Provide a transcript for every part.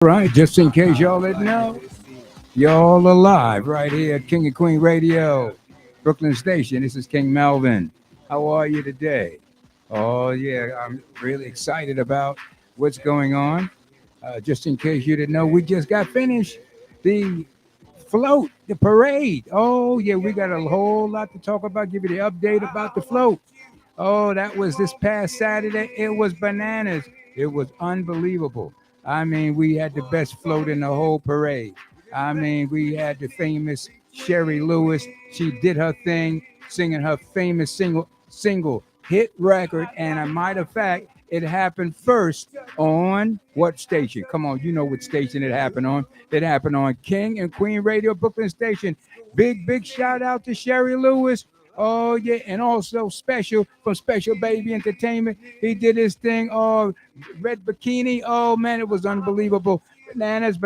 Right, just in case y'all didn't know, y'all alive right here at King and Queen Radio, Brooklyn Station. This is King Melvin. How are you today? Oh, yeah, I'm really excited about what's going on. Just in case you didn't know, we just got finished the float, the parade. Oh, yeah, we got a whole lot to talk about. Give you the update about the float. Oh, that was this past Saturday. It was bananas. It was unbelievable. I mean, we had the best float in the whole parade. I mean, we had the famous Sherry Lewis. She did her thing, singing her famous single hit record. And a matter of fact, it happened first on what station? Come on, you know what station it happened on. It happened on King and Queen Radio, Brooklyn Station. Big shout out to Sherry Lewis. Oh yeah, and also special from Special Baby Entertainment. He did his thing. Oh, red bikini. Oh man, it was unbelievable. Bananas.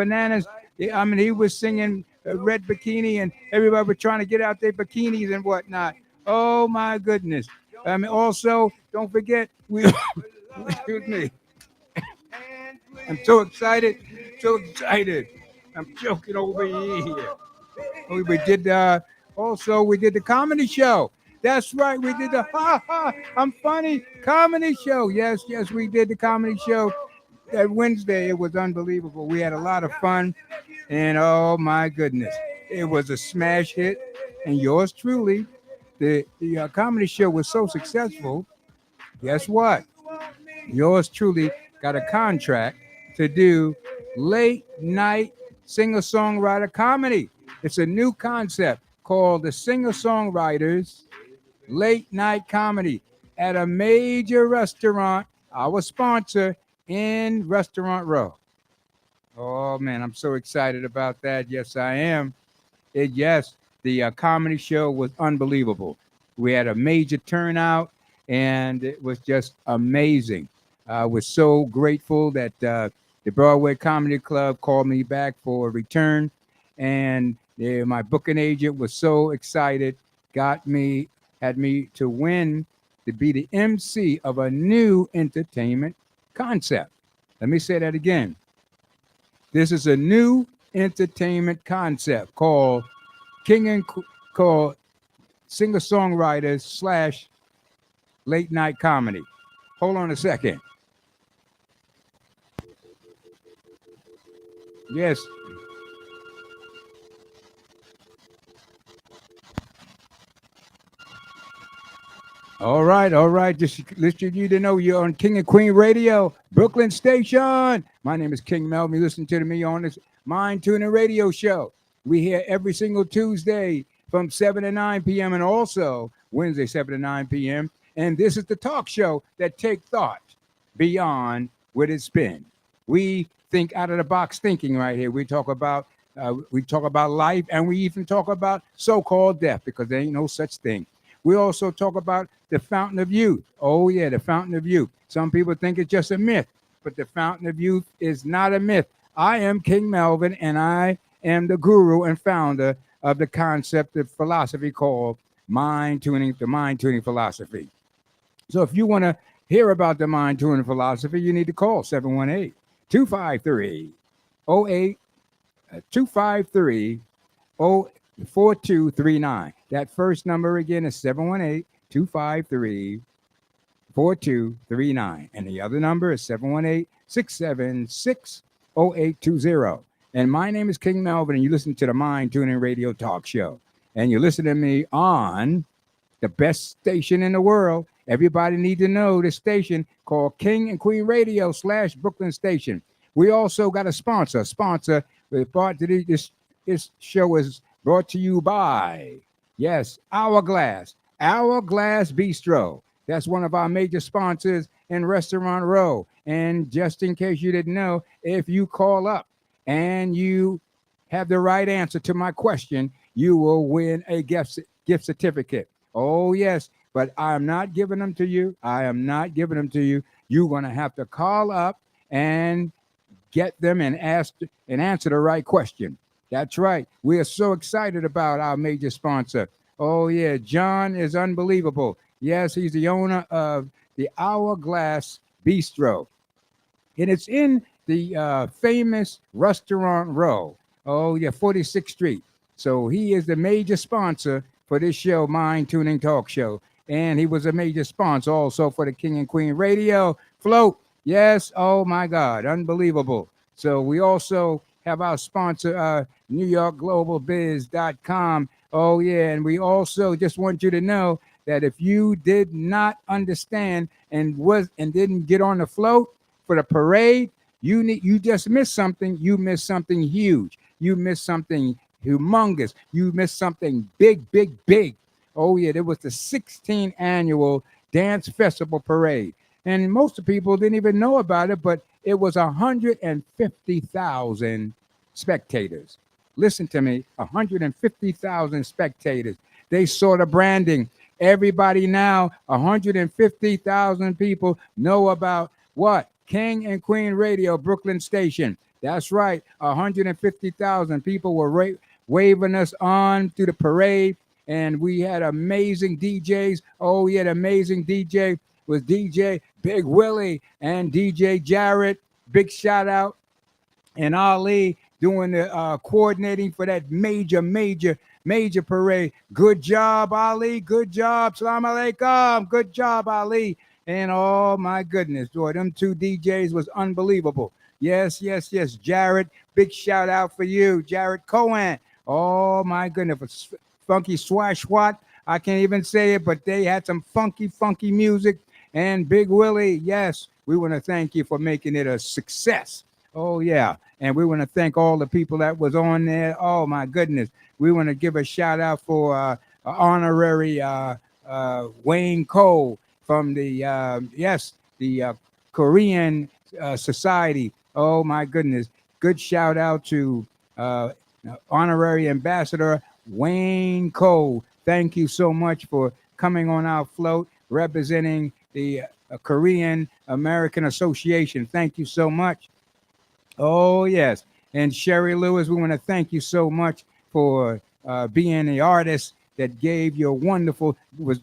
Yeah, I mean, he was singing red bikini, and everybody was trying to get out their bikinis and whatnot. Oh my goodness. I mean, also don't forget we. Excuse me. I'm so excited, so excited. I'm joking over here. We did also we did the comedy show. That's right, we did the ha ha I'm funny comedy show. Yes, we did the comedy show that Wednesday. It was unbelievable. We had a lot of fun, and oh my goodness, it was a smash hit. And yours truly, the comedy show was so successful. Guess what? Yours truly got a contract to do late night singer songwriter comedy. It's a new concept called the Singer Songwriters Late Night Comedy at a major restaurant, our sponsor in Restaurant Row. Oh man, I'm so excited about that. Yes, I am. Yes, the comedy show was unbelievable. We had a major turnout, and it was just amazing. I was so grateful that the Broadway Comedy Club called me back for a return, and my booking agent was so excited, had me to win to be the MC of a new entertainment concept. Let me say that again. This is a new entertainment concept called King and called singer songwriters slash late night comedy. Hold on a second. Yes. All right. Just let you to know you're on King and Queen Radio, Brooklyn Station. My name is King Melvin. Listen to me on this Mind Tuning Radio Show. We here every single Tuesday from 7 to 9 p.m. and also Wednesday, 7 to 9 p.m. And this is the talk show that take thought beyond what it's been. We think out of the box thinking right here. We talk about life, and we even talk about so-called death because there ain't no such thing. We also talk about the fountain of youth. Oh yeah, the fountain of youth. Some people think it's just a myth, but the fountain of youth is not a myth. I am King Melvin, and I am the guru and founder of the concept of philosophy called mind tuning, the mind tuning philosophy. So if you want to hear about the mind tuning philosophy, you need to call 718 253 08 253 4239. That first number again is 718 253 4239. And the other number is 718 676 0820. And my name is King Melvin, and you listen to the Mind Tuning Radio Talk Show. And you listen to me on the best station in the world. Everybody need to know this station called King and Queen Radio / Brooklyn Station. We also got a sponsor. We brought to this show is brought to you by, yes, Hourglass Bistro. That's one of our major sponsors in Restaurant Row. And just in case you didn't know, if you call up and you have the right answer to my question, you will win a gift certificate. Oh, yes, but I am not giving them to you. You're going to have to call up and get them and answer the right question. That's right. We are so excited about our major sponsor. Oh, yeah. John is unbelievable. Yes, he's the owner of the Hourglass Bistro. And it's in the famous Restaurant Row. Oh, yeah, 46th Street. So he is the major sponsor for this show, Mind Tuning Talk Show. And he was a major sponsor also for the King and Queen Radio Float. Yes, oh my God, unbelievable. So we also have our sponsor, NewYorkGlobalBiz.com. Oh, yeah, and we also just want you to know that if you did not understand and didn't get on the float for the parade, you just missed something. You missed something huge. You missed something humongous. You missed something big, big, big. Oh yeah, there was the 16th annual Dance Festival Parade, and most of the people didn't even know about it. But it was 150,000 spectators. Listen to me, 150,000 spectators. They saw the branding. Everybody now, 150,000 people know about what? King and Queen Radio, Brooklyn Station. That's right, 150,000 people were waving us on through the parade, and we had amazing DJs. Oh, we had amazing DJ was DJ Big Willie and DJ Jarrett. Big shout out. And Ali doing the coordinating for that major parade. Good job, Ali. Good job. Salam alaikum. Good job, Ali. And oh my goodness, boy, them two DJs was unbelievable. Yes, yes, yes. Jared, big shout out for you, Jared Cohen. Oh my goodness, funky swash what? I can't even say it, but they had some funky music. And Big Willie, yes, we want to thank you for making it a success. Oh yeah, and we want to thank all the people that was on there. Oh my goodness, we want to give a shout out for honorary Wayne Cole from the Korean Society. Oh my goodness, good shout out to honorary ambassador Wayne Cole. Thank you so much for coming on our float, representing the Korean American Association. Thank you so much. Oh, yes. And Sherry Lewis, we want to thank you so much for being the artist that gave your wonderful,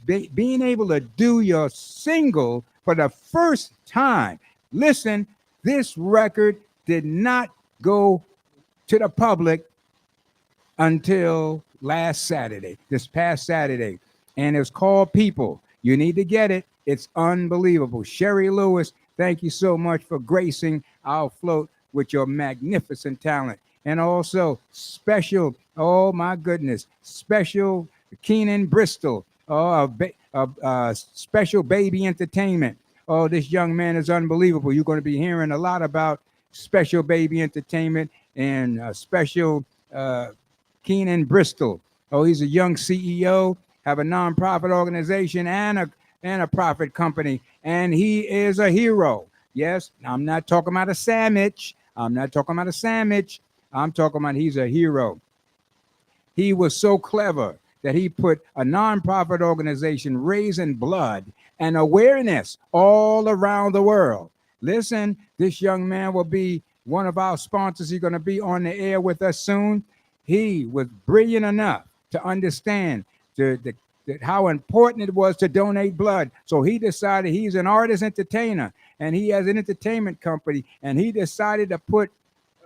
being able to do your single for the first time. Listen, this record did not go to the public until last Saturday, this past Saturday. And it's called People. You need to get it. It's unbelievable. Sherry Lewis, thank you so much for gracing our float with your magnificent talent. And also special, oh my goodness, special Keenan Bristol, special baby entertainment. Oh, this young man is unbelievable. You're going to be hearing a lot about special baby entertainment and special Keenan Bristol. Oh, he's a young CEO, have a nonprofit organization and a profit company, and he is a hero. Yes, I'm not talking about a sandwich. I'm talking about he's a hero. He was so clever that he put a nonprofit organization raising blood and awareness all around the world. Listen, this young man will be one of our sponsors. He's going to be on the air with us soon. He was brilliant enough to understand how important it was to donate blood. So he decided, he's an artist entertainer, and he has an entertainment company, and he decided to put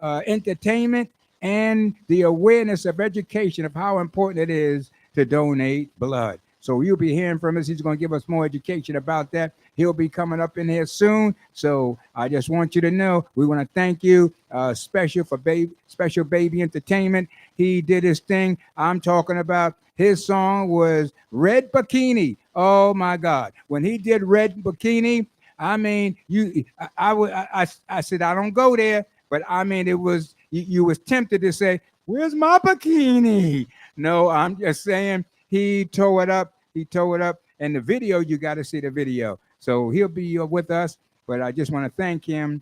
entertainment and the awareness of education of how important it is to donate blood. So you'll be hearing from us. He's going to give us more education about that. He'll be coming up in here soon. So I just want you to know, we want to thank you, special baby entertainment. He did his thing. I'm talking about his song was Red Bikini. Oh my God. When he did Red Bikini, I mean, I said, I don't go there, but I mean, it was, you was tempted to say, where's my bikini? No, I'm just saying he tore it up. And the video, you got to see the video. So he'll be with us, but I just want to thank him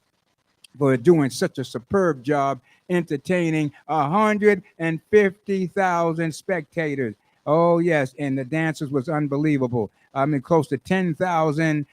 for doing such a superb job entertaining 150,000 spectators. Oh, yes, and the dancers was unbelievable. I mean, close to 10,000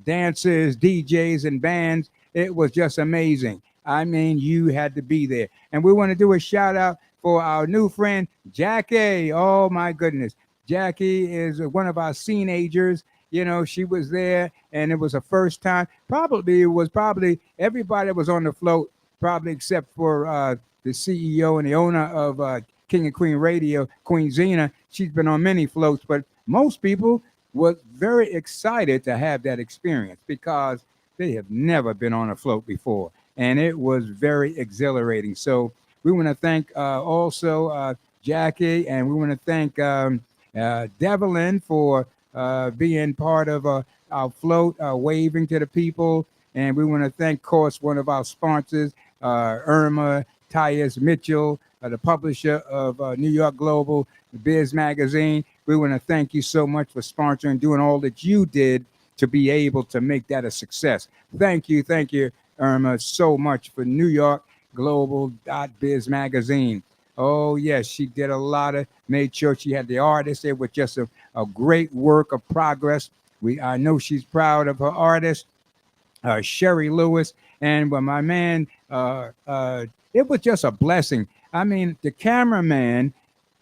dancers, DJs, and bands. It was just amazing. I mean, you had to be there. And we want to do a shout out for our new friend, Jackie. Oh, my goodness. Jackie is one of our teenagers, She was there, and it was her first time. Probably everybody that was on the float, probably except for the CEO and the owner of King and Queen Radio, Queen Zena. She's been on many floats, but most people was very excited to have that experience because they have never been on a float before, and it was very exhilarating. So we want to thank also Jackie, and we want to thank Devlin for being part of our float, waving to the people. And we want to thank, of course, one of our sponsors, Irma Tyus Mitchell, the publisher of New York Global Biz Magazine. We want to thank you so much for sponsoring, doing all that you did to be able to make that a success. Thank you, Irma, so much for New York Global Biz Magazine. Oh, yes, she did a lot of, made sure she had the artists. It was just a great work of progress. I know she's proud of her artist, Sherry Lewis, and when my man, it was just a blessing. I mean, the cameraman,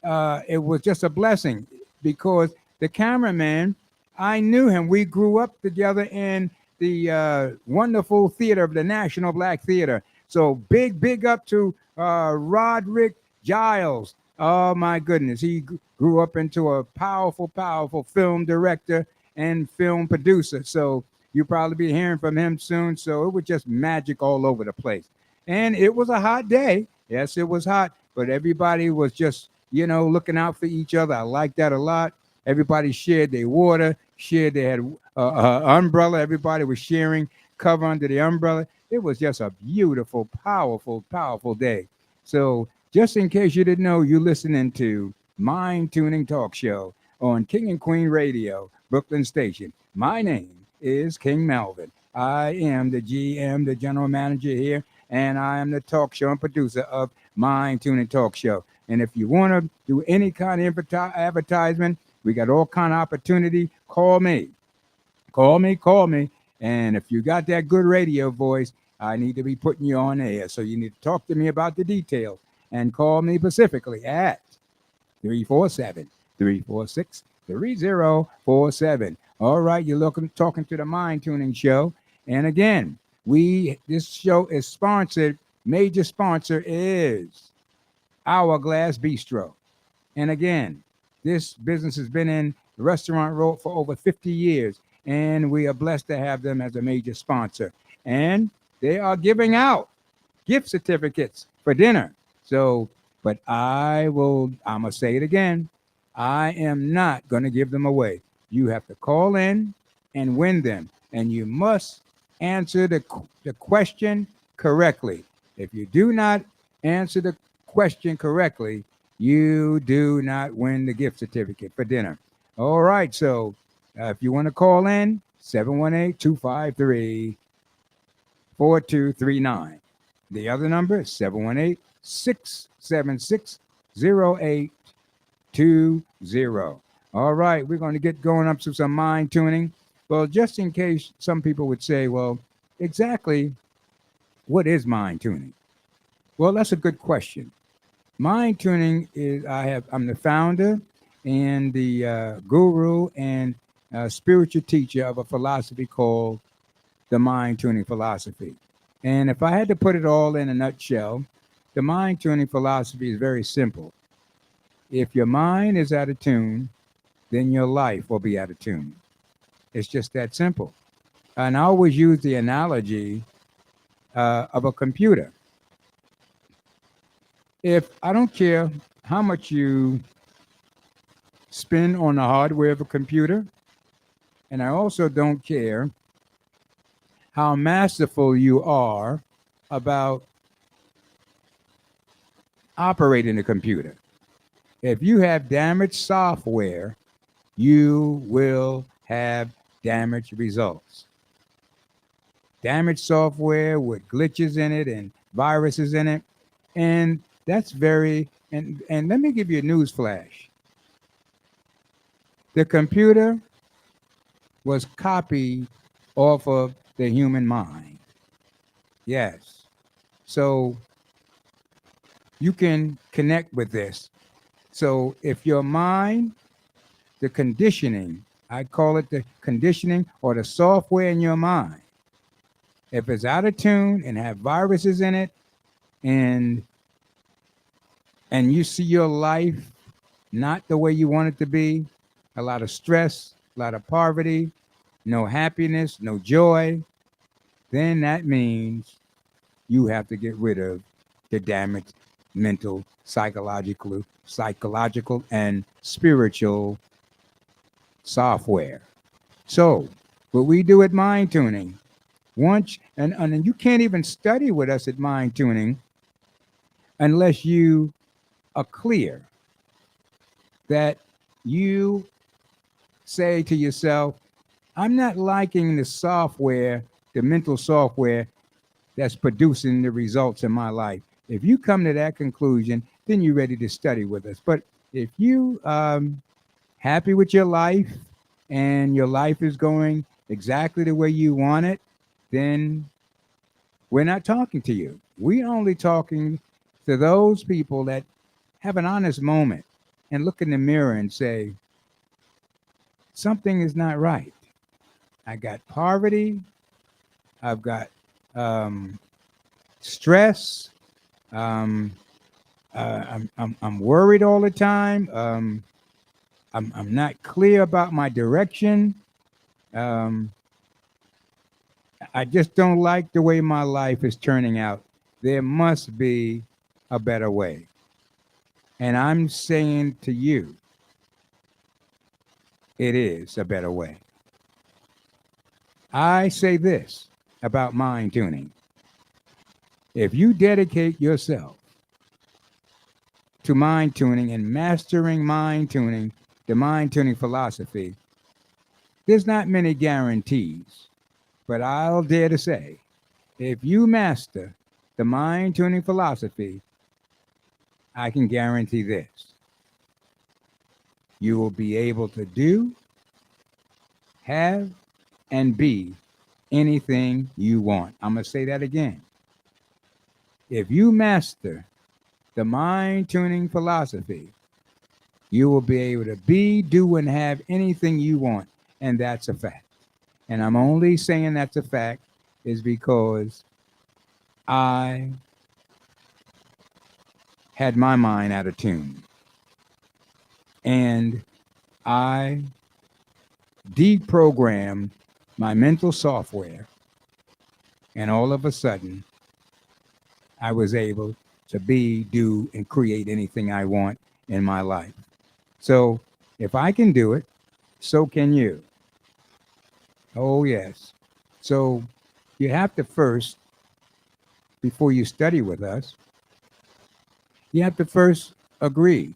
it was just a blessing because the cameraman, I knew him. We grew up together in the wonderful theater of the National Black Theater. So big up to Roderick Giles. Oh my goodness, he grew up into a powerful film director and film producer. So you'll probably be hearing from him soon. So it was just magic all over the place. And it was a hot day. Yes, it was hot, but everybody was just, looking out for each other. I like that a lot. Everybody shared their water, they had umbrella. Everybody was sharing cover under the umbrella. It was just a beautiful, powerful day. So just in case you didn't know, you're listening to Mind Tuning Talk Show on King and Queen Radio, Brooklyn Station. My name is King Melvin. I am the GM, the general manager here, and I am the talk show and producer of Mind Tuning Talk Show. And if you want to do any kind of advertisement, we got all kind of opportunity. Call me. And if you got that good radio voice, I need to be putting you on air. So you need to talk to me about the details and call me specifically at 347-346-3047. All right, you're talking to the Mind Tuning Show. And again, this show is sponsored. Major sponsor is Hourglass Bistro. And again, this business has been in the restaurant world for over 50 years, and we are blessed to have them as a major sponsor. And they are giving out gift certificates for dinner. So, but I'm going to say it again. I am not going to give them away. You have to call in and win them, and you must answer the question correctly. If you do not answer the question correctly, you do not win the gift certificate for dinner. All right, so if you want to call in, 718-253-4239. The other number is 718-676-0820. All right, we're going to get going up to some mind tuning. Well, just in case some people would say, well, exactly what is mind tuning? Well, that's a good question. Mind tuning is I'm the founder and the guru and spiritual teacher of a philosophy called the mind tuning philosophy. And if I had to put it all in a nutshell, the mind tuning philosophy is very simple. If your mind is out of tune, then your life will be out of tune. It's just that simple. And I always use the analogy of a computer. If I don't care how much you spend on the hardware of a computer, and I also don't care how masterful you are about operating a computer. If you have damaged software, you will have damaged results. Damaged software with glitches in it and viruses in it. And that's and let me give you a news flash. The computer was copied off of the human mind. Yes. So you can connect with this. So if your mind, the conditioning I call it the conditioning or the software in your mind. If it's out of tune and have viruses in it, and you see your life not the way you want it to be, a lot of stress, a lot of poverty, no happiness, no joy, then that means you have to get rid of the damaged mental, psychological and spiritual software. So, what we do at Mind Tuning, once and you can't even study with us at Mind Tuning unless you are clear that you say to yourself, I'm not liking the software, the mental software that's producing the results in my life. If you come to that conclusion, then you're ready to study with us. But if you happy with your life and your life is going exactly the way you want it, then we're not talking to you. We're only talking to those people that have an honest moment and look in the mirror and say, something is not right. I got poverty. I've got stress. Um, I'm worried all the time. I'm not clear about my direction. Um, I just don't like the way my life is turning out. There must be a better way. And I'm saying to you, it is a better way. I say this about mind tuning. If you dedicate yourself to mind tuning and mastering mind tuning, the mind tuning philosophy, there's not many guarantees, but I'll dare to say, if you master the mind tuning philosophy, I can guarantee this. You will be able to do, have, and be anything you want. I'm going to say that again. If you master the mind tuning philosophy, you will be able to be, do, and have anything you want. And that's a fact. And I'm only saying that's a fact is because I had my mind out of tune. And I deprogrammed my mental software. And all of a sudden, I was able to be, do, and create anything I want in my life. So if I can do it, so can you. Oh, yes. So you have to first, before you study with us, you have to first agree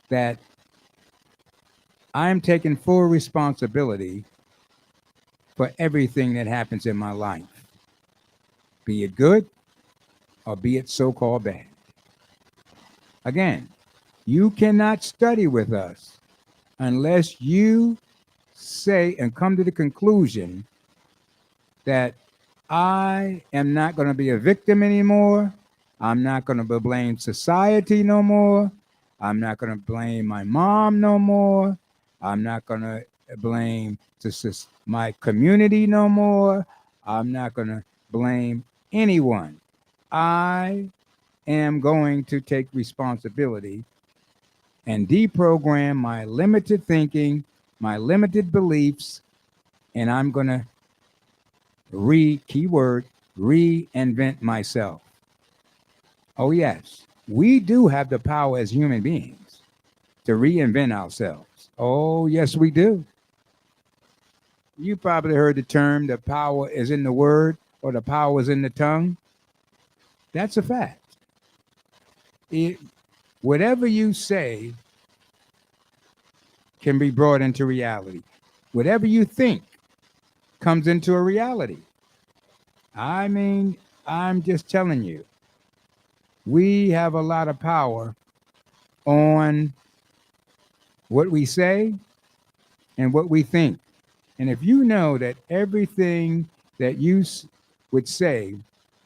that I'm taking full responsibility for everything that happens in my life, be it good or be it so-called bad. Again, you cannot study with us unless you say and come to the conclusion that I am not going to be a victim anymore. I'm not going to blame society no more. I'm not going to blame my mom no more. I'm not going to blame my community no more. I'm not going to blame anyone. I am going to take responsibility and deprogram my limited thinking, my limited beliefs, and I'm going to reinvent myself. Oh, yes, we do have the power as human beings to reinvent ourselves. Oh, yes, we do. You probably heard the term, the power is in the word or the power is in the tongue. That's a fact. Whatever you say can be brought into reality. Whatever you think comes into a reality. I mean, I'm just telling you, we have a lot of power on what we say and what we think. And if you know that everything that you would say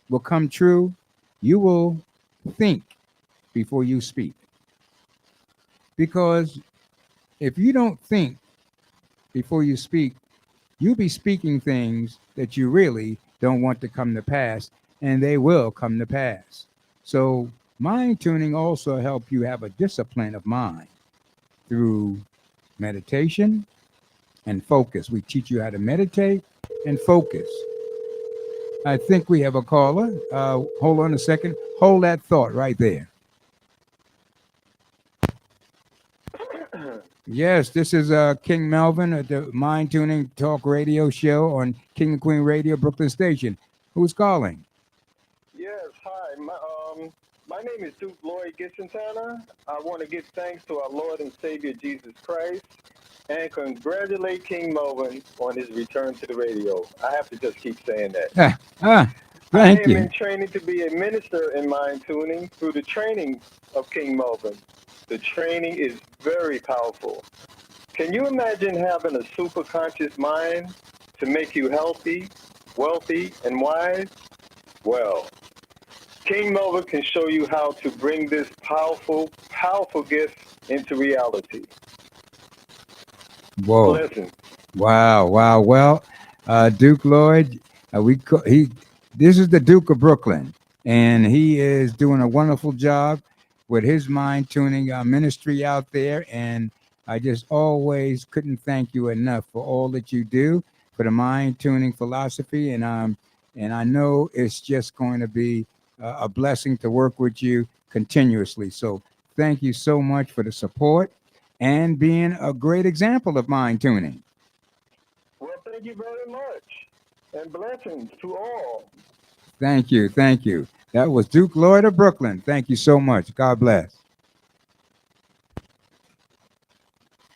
will come true, you will think before you speak. Because If you don't think before you speak, you'll be speaking things that you really don't want to come to pass, and they will come to pass. So, mind tuning also help you have a discipline of mind through meditation and focus. We teach you how to meditate and focus. I think we have a caller. Hold on a second. Hold that thought right there. Yes, this is King Melvin at the Mind Tuning Talk Radio Show on King and Queen Radio, Brooklyn Station. Who's calling? Yes, hi. My name is Duke Lloyd Gissentana. I want to give thanks to our Lord and Savior Jesus Christ and congratulate King Melvin on his return to the radio. I have to just keep saying that. Ah, ah, I thank am you. in training to be a minister in mind tuning through the training of King Melvin. The training is very powerful. Can you imagine having a super conscious mind to make you healthy, wealthy, and wise? Well, King Melvin can show you how to bring this powerful, powerful gift into reality. Whoa. Blessings. Wow, wow. Well, Duke Lloyd, he. This is the Duke of Brooklyn, and he is doing a wonderful job with his mind tuning ministry out there. And I just always couldn't thank you enough for all that you do for the mind tuning philosophy. And I know it's just going to be a blessing to work with you continuously. So thank you so much for the support and being a great example of mind tuning. Well, thank you very much. And blessings to all. Thank you. Thank you. That was Duke Lloyd of Brooklyn. Thank you so much. God bless.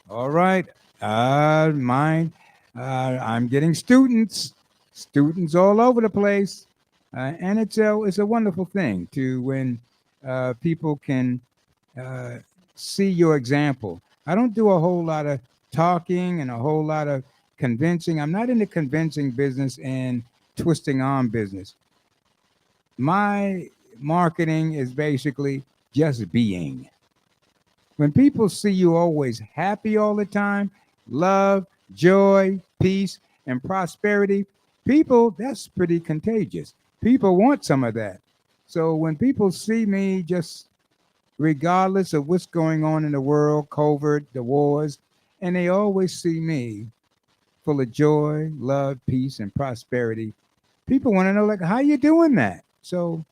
All right. Mine. I'm getting students all over the place. And it's a wonderful thing to when people can uh, see your example. I don't do a whole lot of talking and a whole lot of convincing. I'm not in the convincing business and twisting arm business. My marketing is basically just being. When people see you always happy all the time, love, joy, peace, and prosperity, people, that's pretty contagious. People want some of that. So when people see me just regardless of what's going on in the world, covert, the wars, and they always see me full of joy, love, peace, and prosperity. People want to know, like, how you doing that? So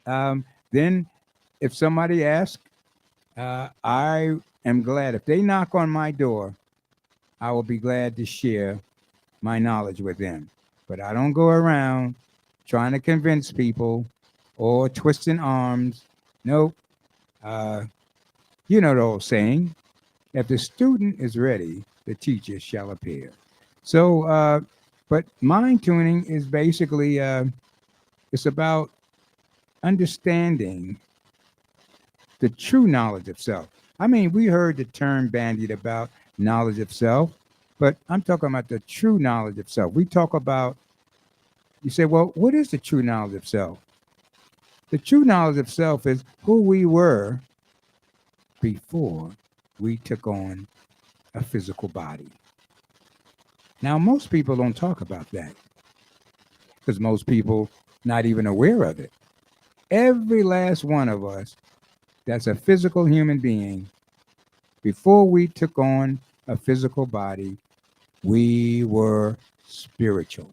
then, if somebody asks, I am glad. If they knock on my door, I will be glad to share my knowledge with them. But I don't go around trying to convince people or twisting arms. Nope. Uh, you know the old saying, if the student is ready, the teacher shall appear. So, but mind tuning is basically, it's about understanding the true knowledge of self. I mean, we heard the term bandied about knowledge of self, but I'm talking about the true knowledge of self. We talk about, you say, well, what is the true knowledge of self? The true knowledge of self is who we were before we took on a physical body. Now, most people don't talk about that because most people not even aware of it. Every last one of us that's a physical human being, before we took on a physical body, we were spiritual.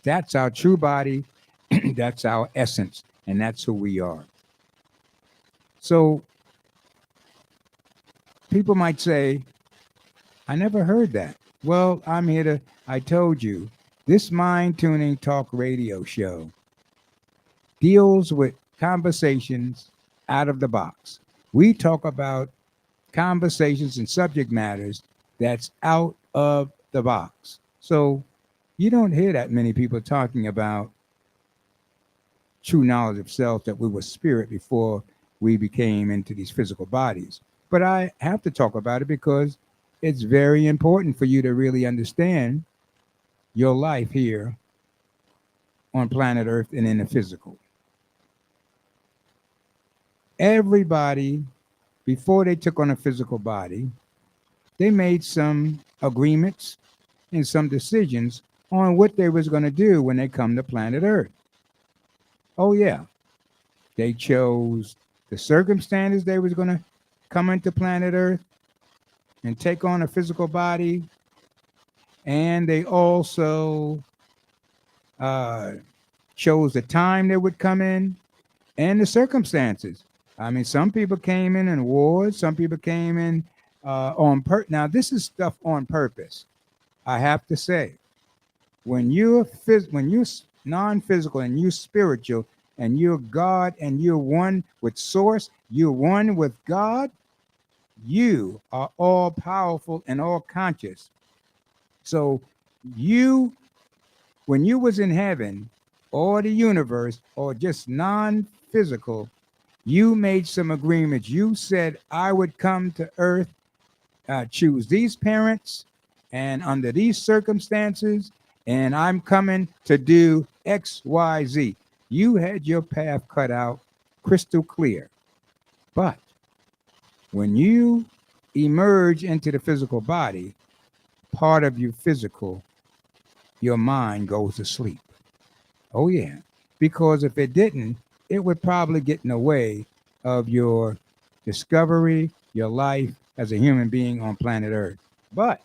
That's our true body, that's our essence, and that's who we are. So people might say, I never heard that. Well, I told you, this mind tuning talk radio show deals with conversations out of the box. We talk about conversations and subject matters that's out of the box. So you don't hear that many people talking about true knowledge of self, that we were spirit before we became into these physical bodies. But I have to talk about it because it's very important for you to really understand your life here on planet Earth and in the physical. Everybody, before they took on a physical body, they made some agreements and some decisions on what they was going to do when they come to planet Earth. Oh yeah, they chose the circumstances they was going to come into planet Earth and take on a physical body, and they also uh, chose the time they would come in and the circumstances. I mean, some people came in wars, some people came in Now, this is stuff on purpose. I have to say, when you're non-physical and you're spiritual and you're God and you're one with Source, you're one with God. You are all powerful and all conscious. So you, when you was in heaven or the universe or just non-physical, you made some agreements. You said, I would come to earth, choose these parents, and under these circumstances, and I'm coming to do X, Y, Z. You had your path cut out crystal clear. But when you emerge into the physical body, part of your physical, your mind goes to sleep. Oh, yeah. Because if it didn't, it would probably get in the way of your discovery, your life as a human being on planet Earth. But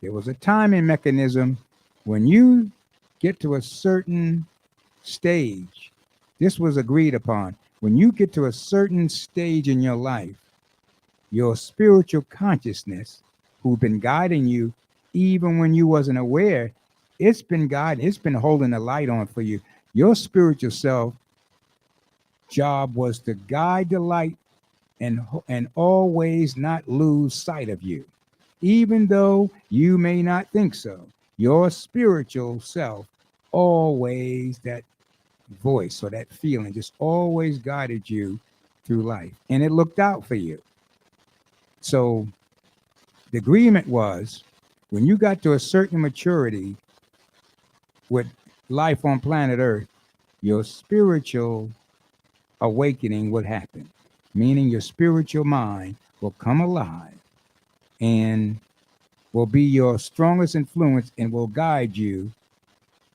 there was a timing mechanism when you get to a certain stage. This was agreed upon. When you get to a certain stage in your life, your spiritual consciousness, who's been guiding you even when you wasn't aware, it's been guiding, it's been holding the light on for you. Your spiritual self job was to guide the light and always not lose sight of you. Even though you may not think so, your spiritual self always, that voice or that feeling just always guided you through life, and it looked out for you. So the agreement was, when you got to a certain maturity with life on planet Earth, your spiritual awakening would happen, meaning your spiritual mind will come alive and will be your strongest influence and will guide you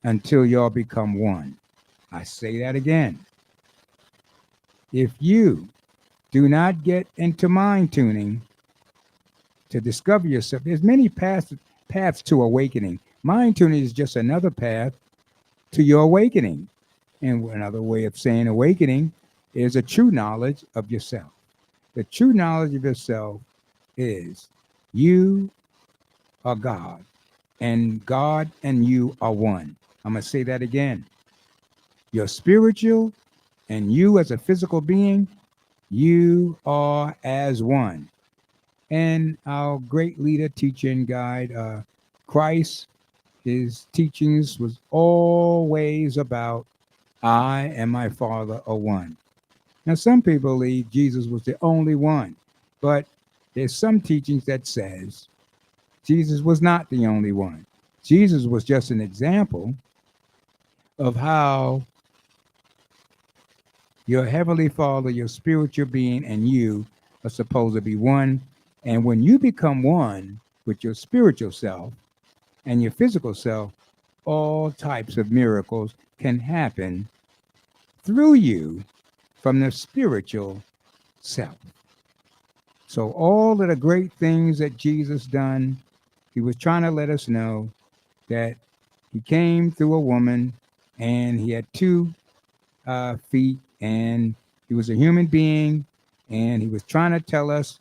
until y'all become one. I say that again. If you do not get into mind tuning to discover yourself, there's many paths to awakening. Mind tuning is just another path to your awakening. And another way of saying awakening is a true knowledge of yourself. The true knowledge of yourself is you are God, and God and you are one. I'm going to say that again. You're spiritual, and you as a physical being, you are as one. And our great leader, teacher, and guide, Christ, his teachings was always about I and my Father are one. Now, some people believe Jesus was the only one, but there's some teachings that says Jesus was not the only one. Jesus was just an example of how your heavenly Father, your spiritual being, and you are supposed to be one. And when you become one with your spiritual self and your physical self, all types of miracles can happen through you from the spiritual self. So all of the great things that Jesus done, he was trying to let us know that he came through a woman and he had 2 feet and he was a human being, and he was trying to tell us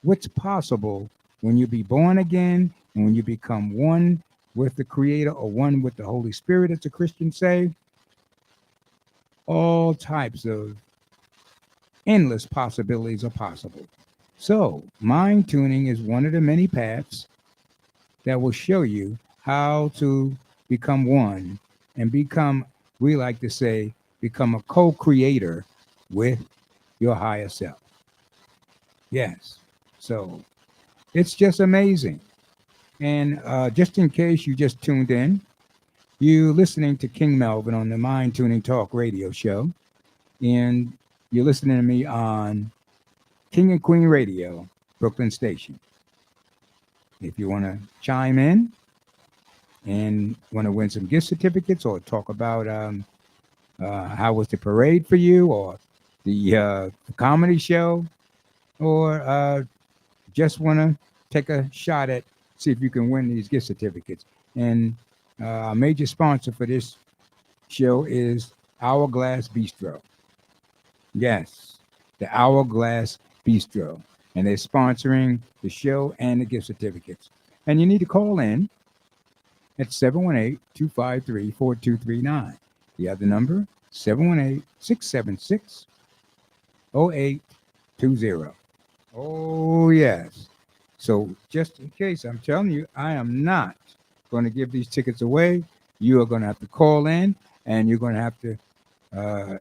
what's possible when you be born again and when you become one with the Creator or one with the Holy Spirit, as the Christians say. All types of endless possibilities are possible. So mind tuning is one of the many paths that will show you how to become one and become, we like to say, become a co-creator with your higher self. Yes. So it's just amazing. And just in case you just tuned in, you're listening to King Melvin on the Mind Tuning Talk radio show. And you're listening to me on King and Queen Radio, Brooklyn Station. If you want to chime in and want to win some gift certificates or talk about how was the parade for you or the comedy show or just want to take a shot at see if you can win these gift certificates. And our major sponsor for this show is Hourglass Bistro. Yes, the Hourglass Bistro. And they're sponsoring the show and the gift certificates. And you need to call in at 718-253-4239. The other number, 718-676-0820. Oh, yes. So just in case, I'm telling you, I am not going to give these tickets away. You are going to have to call in and you're going to have to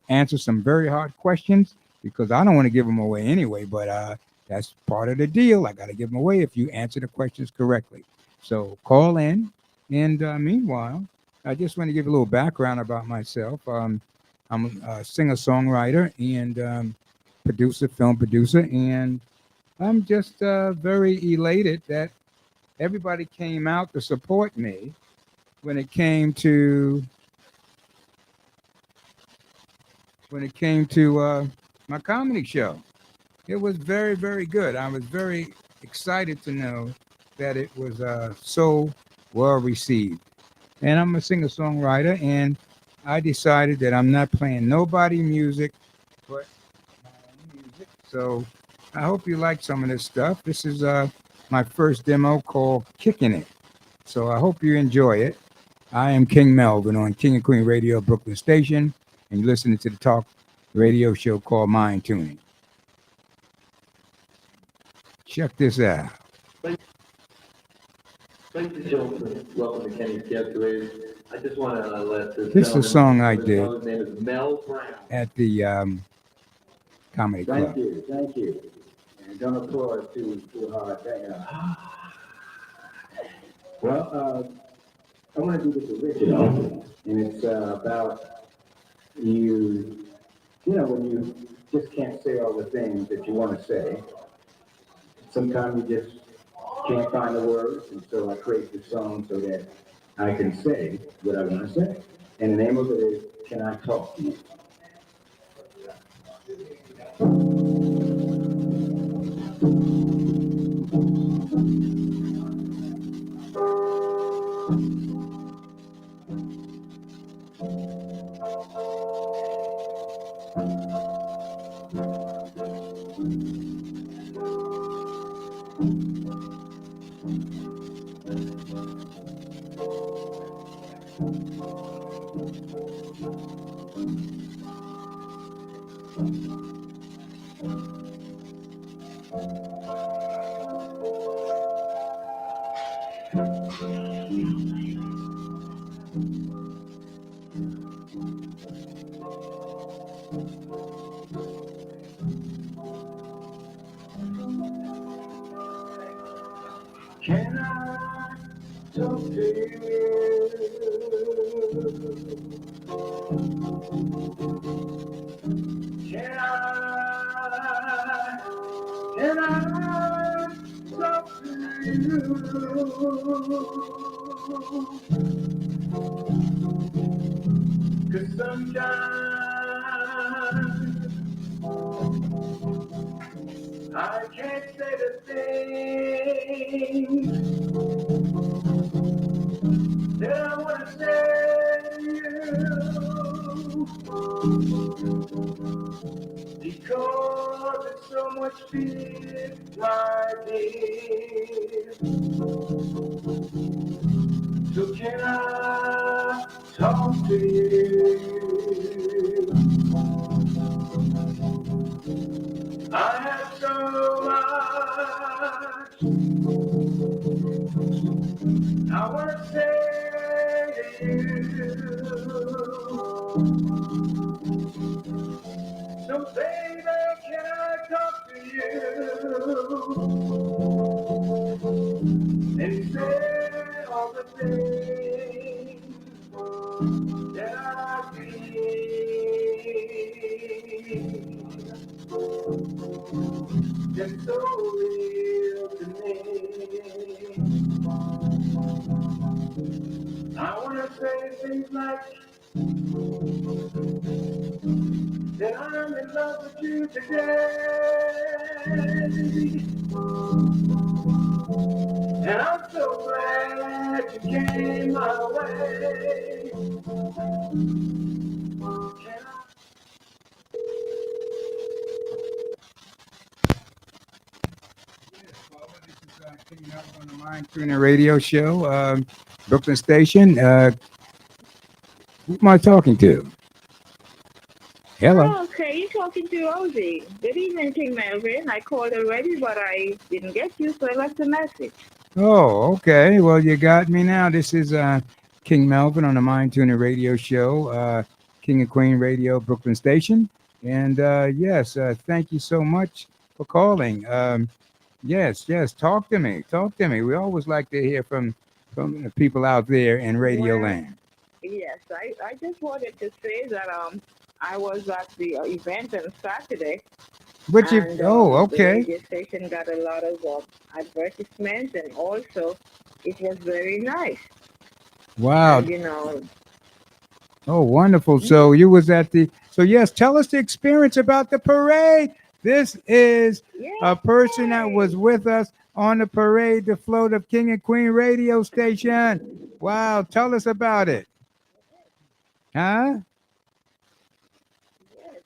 answer some very hard questions because I don't want to give them away anyway, but that's part of the deal. I got to give them away if you answer the questions correctly. So call in. And meanwhile, I just want to give a little background about myself. I'm a singer-songwriter and producer, film producer, and I'm just very elated that everybody came out to support me when it came to my comedy show. It was very, very good. I was very excited to know that it was so well received. And I'm a singer-songwriter, and I decided that I'm not playing nobody music but my own music. So I hope you like some of this stuff. This is my first demo called Kicking It. So I hope you enjoy it. I am King Melvin on King and Queen Radio, Brooklyn Station, and you're listening to the talk radio show called Mind Tuning. Check this out. Ladies and gentlemen, welcome to Kenny's Getaway. I just want to let this is a song I did his name is Mel Brown. At the comedy club. Thank you. And don't applaud too hard. Well, I want to do this original, and it's about you know, when you just can't say all the things that you want to say. Sometimes you just can't find the words, and so I create this song so that I can say what I want to say. And the name of it is Can I Talk to You? Can I talk to you? Can I talk to you? 'Cause sometimes I can't say the things that I want to say to you, because there's so much fear, my dear. So can I talk to you? I have so much I want to say to you. So baby, can I talk to you and say all the things that I feel? It's so real to me. I wanna say things like that I'm in love with you today. And I'm so glad you came my way. Can I Picking up on the MINDTUNING radio show, Brooklyn Station. Who am I talking to? Hello. Oh, okay, you're talking to Rosie. Good evening, King Melvin. I called already, but I didn't get you, so I left a message. Oh, okay. Well, you got me now. This is King Melvin on the MINDTUNING radio show, King and Queen Radio, Brooklyn Station. And yes, thank you so much for calling. Yes, talk to me. Talk to me. We always like to hear from the people out there in Radio Well, Land. yes, I just wanted to say that I was at the event on Saturday, But you, and oh, the okay. radio station got a lot of advertisements, and also it was very nice. Wow. And, you know, Oh, wonderful. So you was at the, so yes, tell us the experience about the parade. This is a person that was yay! with us on the parade, the float of King and Queen radio station. Wow, tell us about it. Huh? Yes.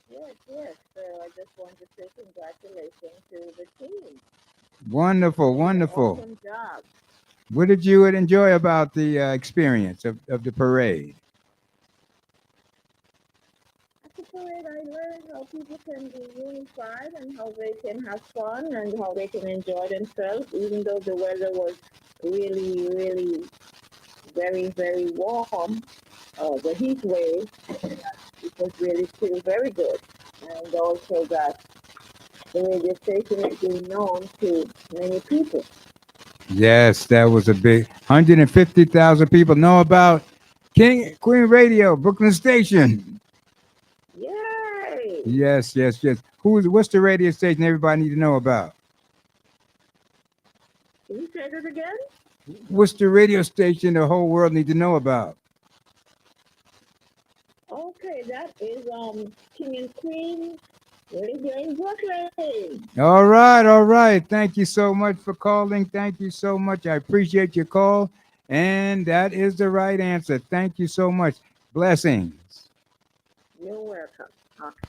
So I just want to say congratulations to the team. Wonderful, Did an wonderful. awesome job. What did you enjoy about the experience of the parade? At the parade, I learned how people can be unified and how they can have fun and how they can enjoy themselves, even though the weather was really, really very, very warm. The heat wave, it was really still very good. And also that the radio station is being known to many people. Yes, that was a big 150,000 people know about King and Queen Radio, Brooklyn Station. Yay! Yes. What's the radio station everybody need to know about? Can you say that again? What's the radio station the whole world need to know about? Okay, that is King and Queen Radio in Brooklyn. All right. Thank you so much for calling. Thank you so much. I appreciate your call. And that is the right answer. Thank you so much. Blessings. You're welcome. Okay.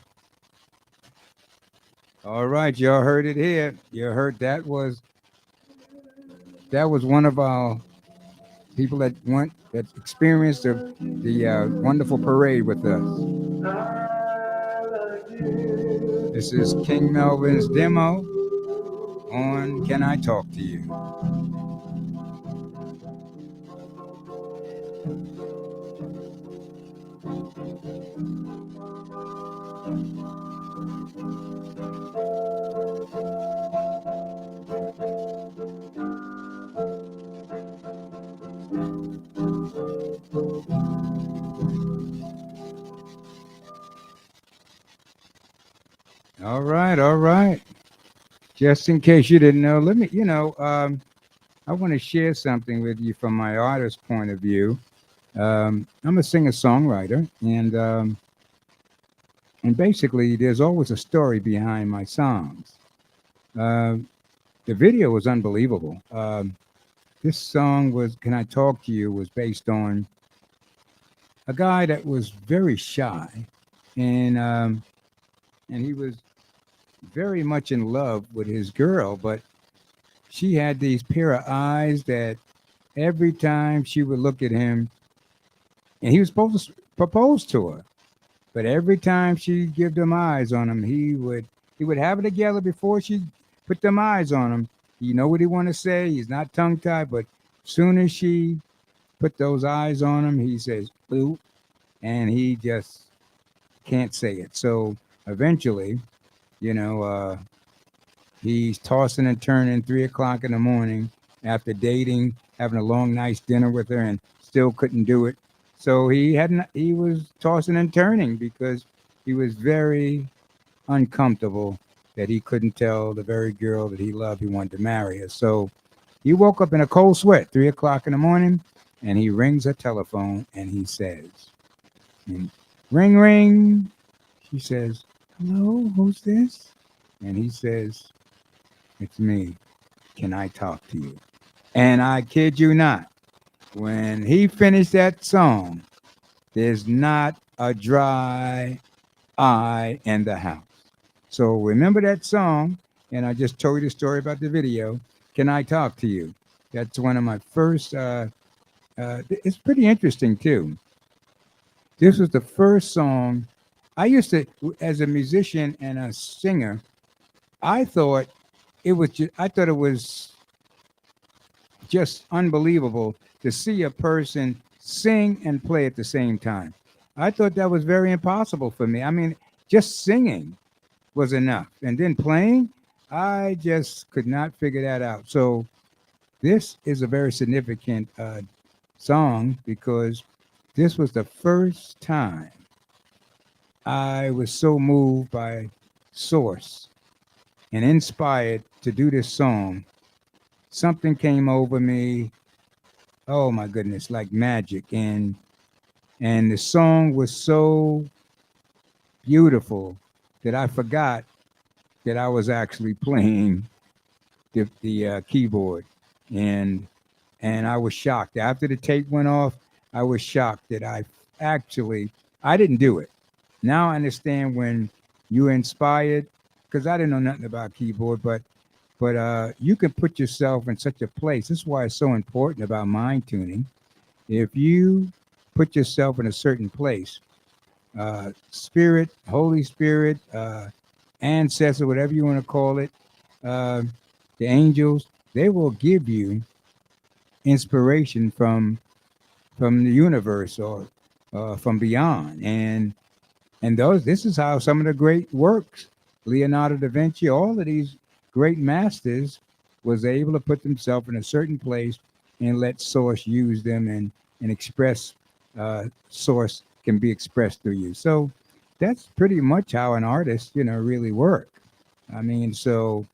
All right, y'all heard it here. You heard that was one of our people that experienced the wonderful parade with us. This is King Melvin's demo on Can I Talk to You? All right. Just in case you didn't know, let me, I want to share something with you from my artist point of view. I'm a singer-songwriter, and basically, there's always a story behind my songs. The video was unbelievable. This song was "Can I Talk to You" was based on a guy that was very shy, and he was very much in love with his girl, but she had these pair of eyes that every time she would look at him, and he was supposed to propose to her, but every time she give them eyes on him, he would have it together before she put them eyes on him. You know what he want to say. He's not tongue tied, but soon as she put those eyes on him, he says "boo," and he just can't say it. So eventually, he's tossing and turning 3 o'clock in the morning after dating, having a long night's dinner with her, and still couldn't do it. So he was tossing and turning because he was very uncomfortable that he couldn't tell the very girl that he loved he wanted to marry her. So he woke up in a cold sweat, 3 o'clock in the morning, and he rings a telephone and he says, and ring, ring. She says, hello, who's this? And he says, it's me. Can I talk to you? And I kid you not, when he finished that song, there's not a dry eye in the house. So remember that song, and I just told you the story about the video. Can I talk to you? That's one of my first. It's pretty interesting too. This was the first song I used to, as a musician and a singer. I thought it was. I thought it was just unbelievable to see a person sing and play at the same time. I thought that was very impossible for me. I mean, just singing was enough. And then playing, I just could not figure that out. So this is a very significant song because this was the first time I was so moved by Source and inspired to do this song. Something came over me. Oh my goodness, like magic. And the song was so beautiful that I forgot that I was actually playing the keyboard, and I was shocked after the tape went off. I was shocked that I didn't do it. Now I understand when you're inspired, because I didn't know nothing about keyboard, but you can put yourself in such a place. This is why it's so important about mind tuning. If you put yourself in a certain place, spirit, Holy Spirit, ancestor, whatever you want to call it, uh, the angels, they will give you inspiration from the universe or from beyond. And this is how some of the great works, Leonardo da Vinci, all of these great masters was able to put themselves in a certain place and let source use them and express source can be expressed through you. So that's pretty much how an artist, really work. I mean, so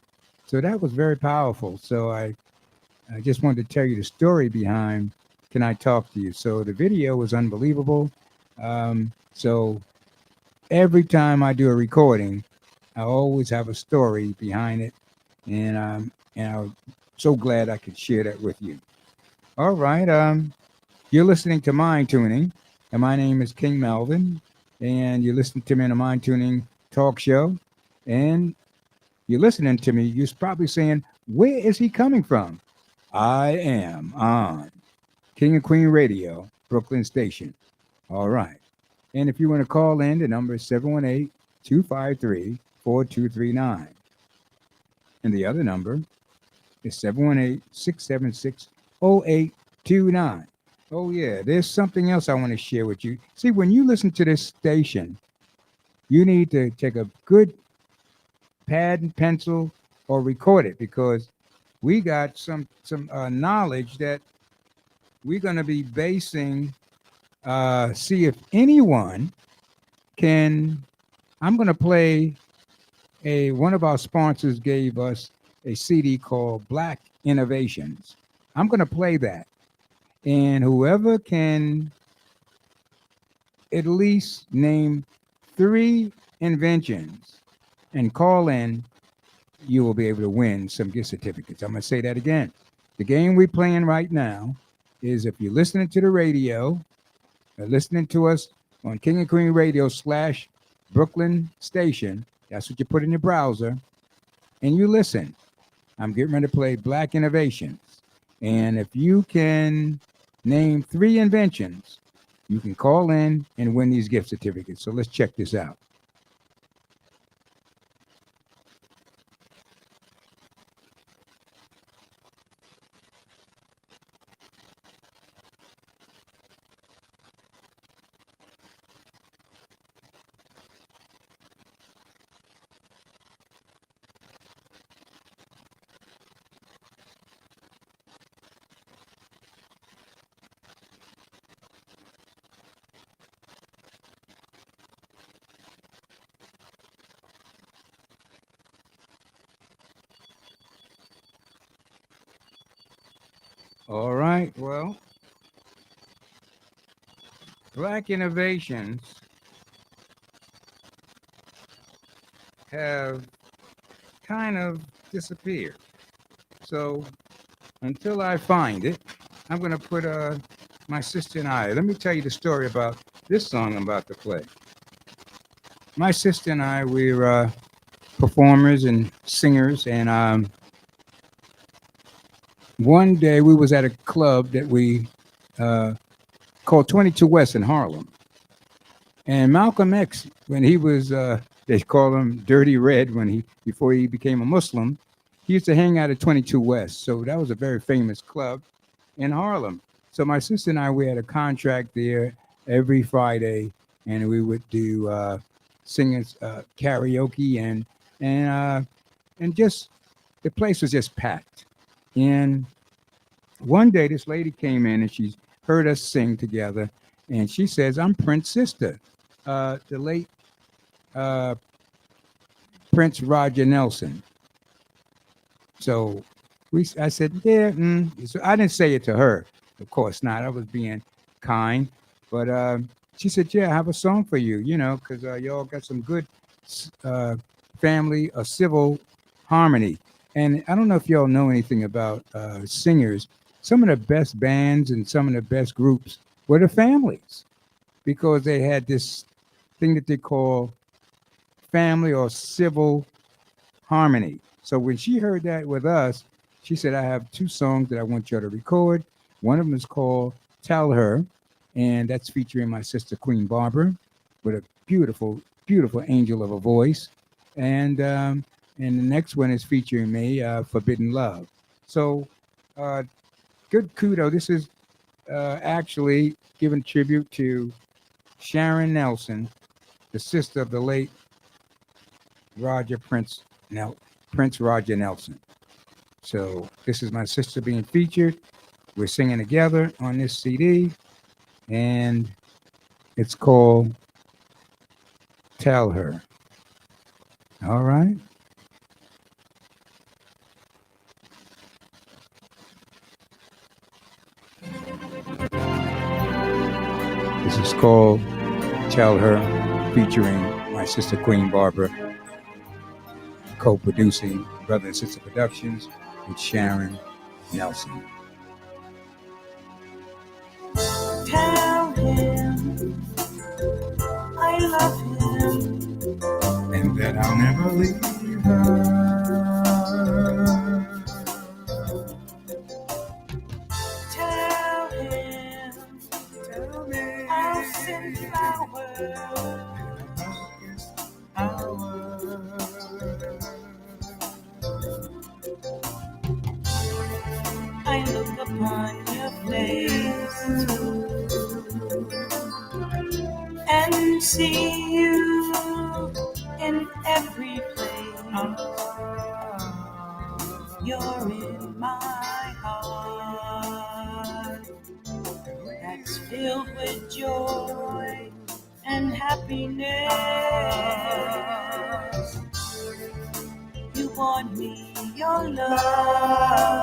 that was very powerful. So I just wanted to tell you the story behind Can I Talk to You? So the video was unbelievable. So every time I do a recording, I always have a story behind it. And I'm so glad I could share that with you. All right. You're listening to Mind Tuning, and my name is King Melvin, and you're listening to me in a Mind Tuning talk show. And you're listening to me, you're probably saying, where is he coming from? I am on King and Queen Radio, Brooklyn Station. All right. And if you want to call in, the number is 718-253-4239. And the other number is 718-676-0829. Oh, yeah, there's something else I want to share with you. See, when you listen to this station, you need to take a good pad and pencil or record it, because we got some knowledge that we're going to be basing, see if anyone can. I'm going to play one of our sponsors gave us a CD called Black Innovations. I'm going to play that. And whoever can at least name 3 inventions and call in, you will be able to win some gift certificates. I'm going to say that again. The game we're playing right now is, if you're listening to the radio, listening to us on King and Queen Radio / Brooklyn Station, that's what you put in your browser, and you listen. I'm getting ready to play Black Innovations. And if you can name 3 inventions, you can call in and win these gift certificates. So let's check this out. All right. Well, black innovations have kind of disappeared. So until I find it, I'm going to put my sister and I. Let me tell you the story about this song I'm about to play. My sister and I, we're performers and singers, and one day we was at a club that we uh, called 22 West in Harlem. And Malcolm X, when he was, they call him Dirty Red before he became a Muslim, he used to hang out at 22 West. So that was a very famous club in Harlem. So my sister and I, we had a contract there every Friday, and we would do singing karaoke and just the place was just packed. And one day, this lady came in and she heard us sing together, and she says, "I'm Prince's sister, the late uh, Prince Roger Nelson." So I said, "Yeah." So I didn't say it to her, of course not. I was being kind, but she said, "Yeah, I have a song for you, because y'all got some good uh, family or civil harmony." And I don't know if y'all know anything about singers. Some of the best bands and some of the best groups were the families because they had this thing that they call family or civil harmony. So when she heard that with us, she said, "I have two songs that I want you to record. One of them is called Tell Her, and that's featuring my sister Queen Barbara with a beautiful, beautiful angel of a voice. And the next one is featuring me, Forbidden Love." So good kudo. This is actually giving tribute to Sharon Nelson, the sister of the late Roger Prince Roger Nelson. So this is my sister being featured. We're singing together on this CD, and it's called Tell Her. All right. This is called Tell Her, featuring my sister Queen Barbara, co-producing Brother and Sister Productions with Sharon Nelson. Tell him I love him And that I'll never leave her. Tell him I'll send flowers I look upon your face and see you in every place. You're in my heart that's filled with joy and happiness. You want me your love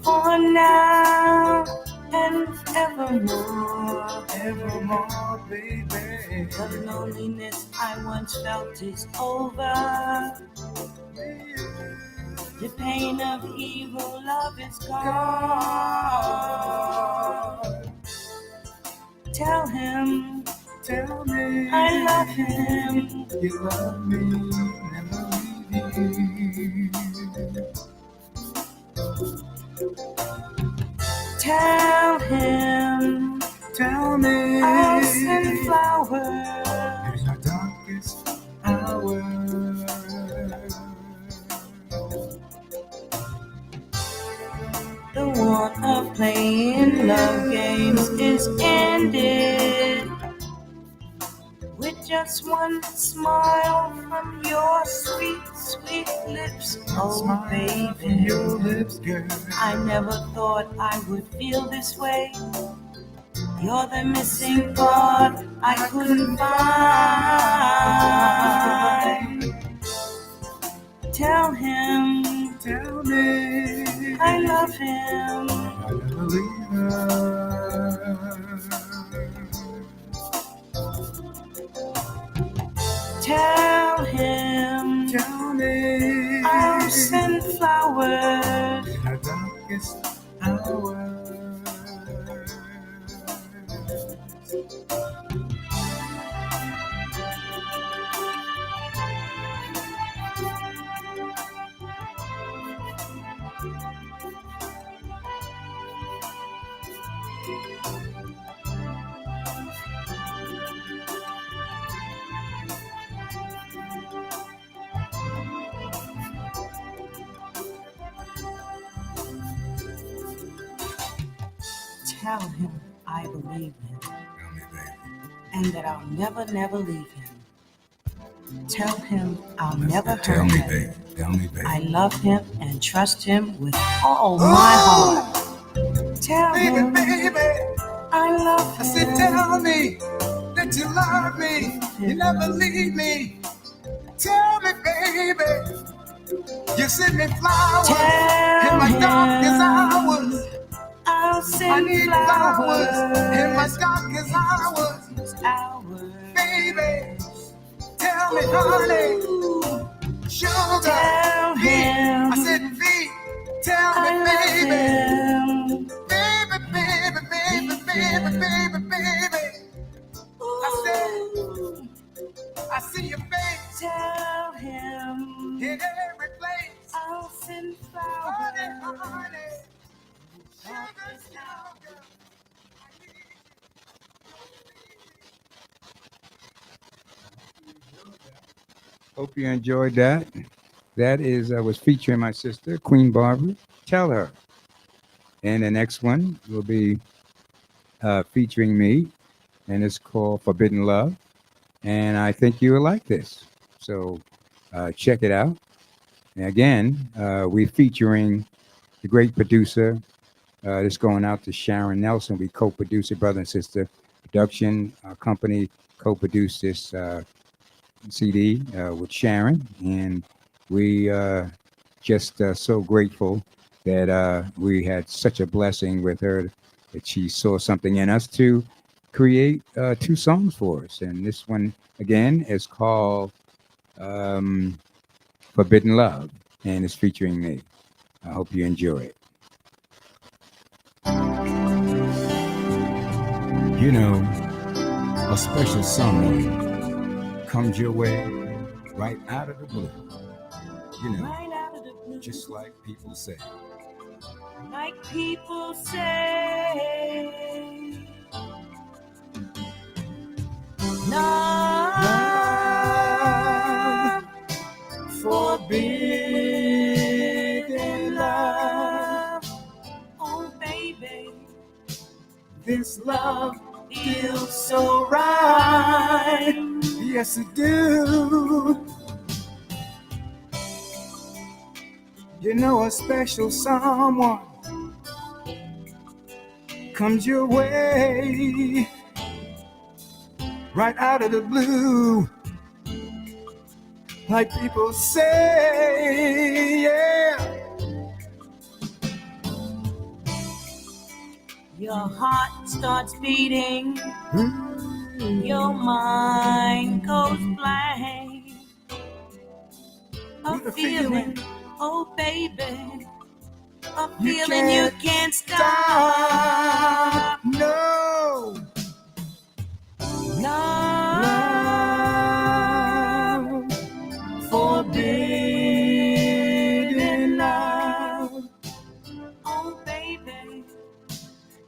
for now and evermore. Evermore, baby. The loneliness I once felt is over. The pain of evil love is gone. Tell him I love him. You love me, never leave. Tell him I'll send flowers In my darkest hour. The want of playing love games is ended with just one smile from your sweet, sweet lips. Oh, baby, Your lips, girl. I never thought I would feel this way. You're the missing part I couldn't find. Tell him tell me I love him. I never leave her. Tell him Tell me I'll send flowers. in the darkest hour. Tell him I believe him Tell me, baby. and that I'll never, never leave him. Tell him I'll never Tell hurt me, him. baby. Tell me, baby. I love him and trust him with all my heart. Tell Baby, him baby. I love I him. said, tell me that you love me. You never leave me. Tell me, baby. You send me flowers in Tell my darkest him hours. I'll I send need flowers in my flowers. darkest hours. Hours. Baby, tell me, honey, sugar. Tell V. him I said, V, tell me, I love baby. him. Baby, baby, baby, baby, baby, baby. I said, I see your face Tell him in every place. I'll send flowers. Honey, honey, sugar, sugar. I need you. Hope you enjoyed that. That is was featuring my sister, Queen Barbara. Tell her. And the next one will be featuring me, and it's called Forbidden Love. And I think you will like this. So check it out. And again, we're featuring the great producer. This going out to Sharon Nelson. We co-producer, brother and sister. Production company co-produced this CD with Sharon. And we just so grateful that we had such a blessing with her, that she saw something in us to create two songs for us. And this one, again, is called Forbidden Love, and it's featuring me. I hope you enjoy it. You know, a special someone comes your way right out of the blue. You know, Right out of the blue. just like people say. Like people say. Love, forbidden love. Oh, baby, This love feels so right. yes, it do. You know, a special someone comes your way right out of the blue, like people say, yeah. Your heart starts beating, your mind goes blank. A With a feeling, oh baby, a You feeling you can't stop. No, Love, forbidden love. Oh baby,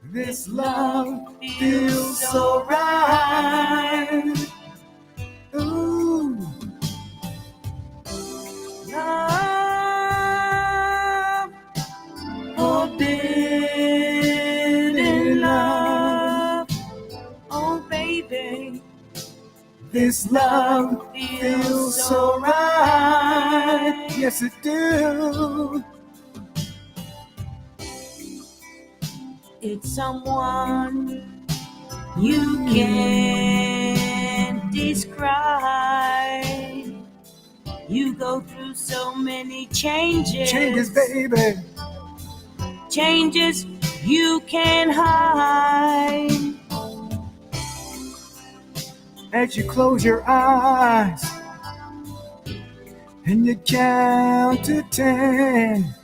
this love feels so right. Ooh, love, forbidden love. Oh baby, this love feels so right. Yes, it do. It's someone you can't describe. You go through so many changes. Changes, baby. Changes you can't hide. As you close your eyes and you count to 10,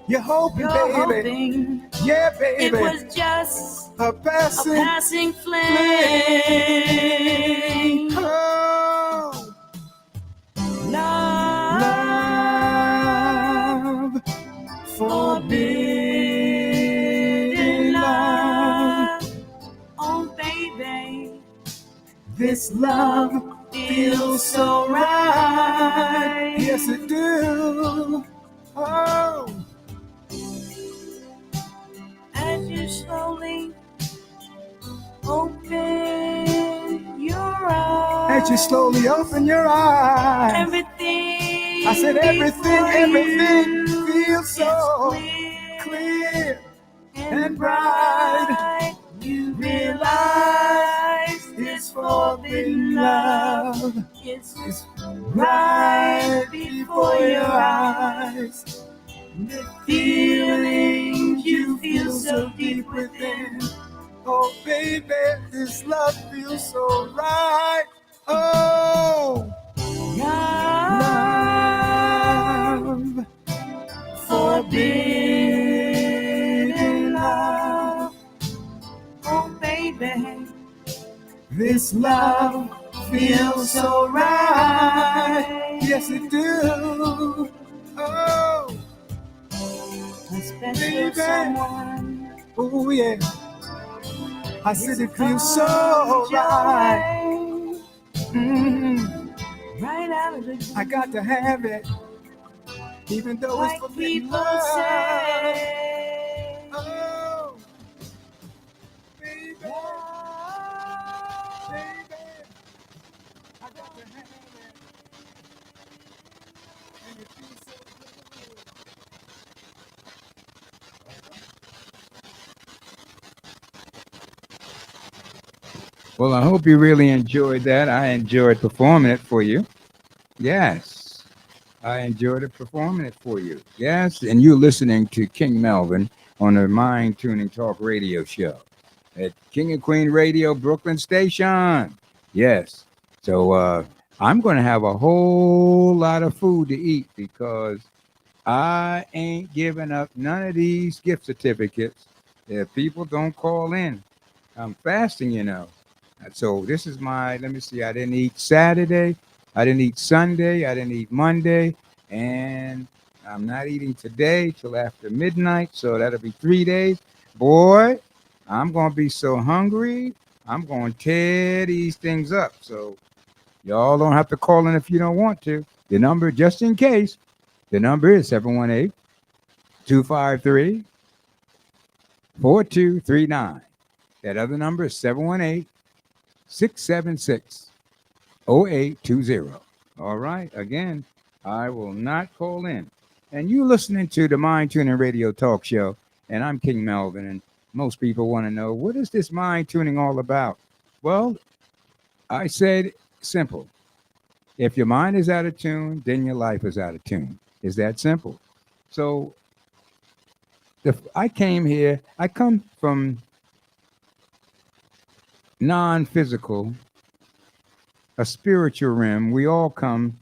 you're hoping, You're baby. hoping Yeah, baby. it was just a passing, a passing flame. Oh, Love, forbidden love. Oh, baby, this love feels so right. Yes, it do. Oh, As you slowly open your eyes, as you slowly open your eyes, everything, I said everything you feels so is clear and bright. You realize this forbidden love is right before your eyes. The feelings you feel so deep within. Oh, baby, this love feels so right. Oh, Love, forbidden love. Oh, baby, this love feels so right. Yes, it do. Oh, a special baby. someone. Oh, yeah. I said it feels so Comes your right. way, right out of the blue. I got to have it, even though Like it's forbidden people love. say. Oh, baby, baby, I got to have it, and it feels so good. Well, I hope you really enjoyed that. I enjoyed performing it for you. Yes, I enjoyed it performing it for you. Yes, and you're listening to King Melvin on the Mind Tuning Talk Radio Show at King and Queen Radio Brooklyn Station. Yes, so I'm going to have a whole lot of food to eat because I ain't giving up none of these gift certificates if people don't call in. I'm fasting, you know. So this is let me see, I didn't eat Saturday, I didn't eat Sunday, I didn't eat Monday, and I'm not eating today till after midnight, so that'll be 3 days. Boy, I'm going to be so hungry, I'm going to tear these things up. So y'all don't have to call in if you don't want to. The number, just in case, the number is 718-253-4239. That other number is 718-676-0820. All right. Again, I will not call in. And you listening to the Mind Tuning Radio Talk Show, and I'm King Melvin. And most people want to know, what is this mind tuning all about? Well, I said simple. If your mind is out of tune, then your life is out of tune. It's that simple. So I came here, I come from non-physical, a spiritual realm. We all come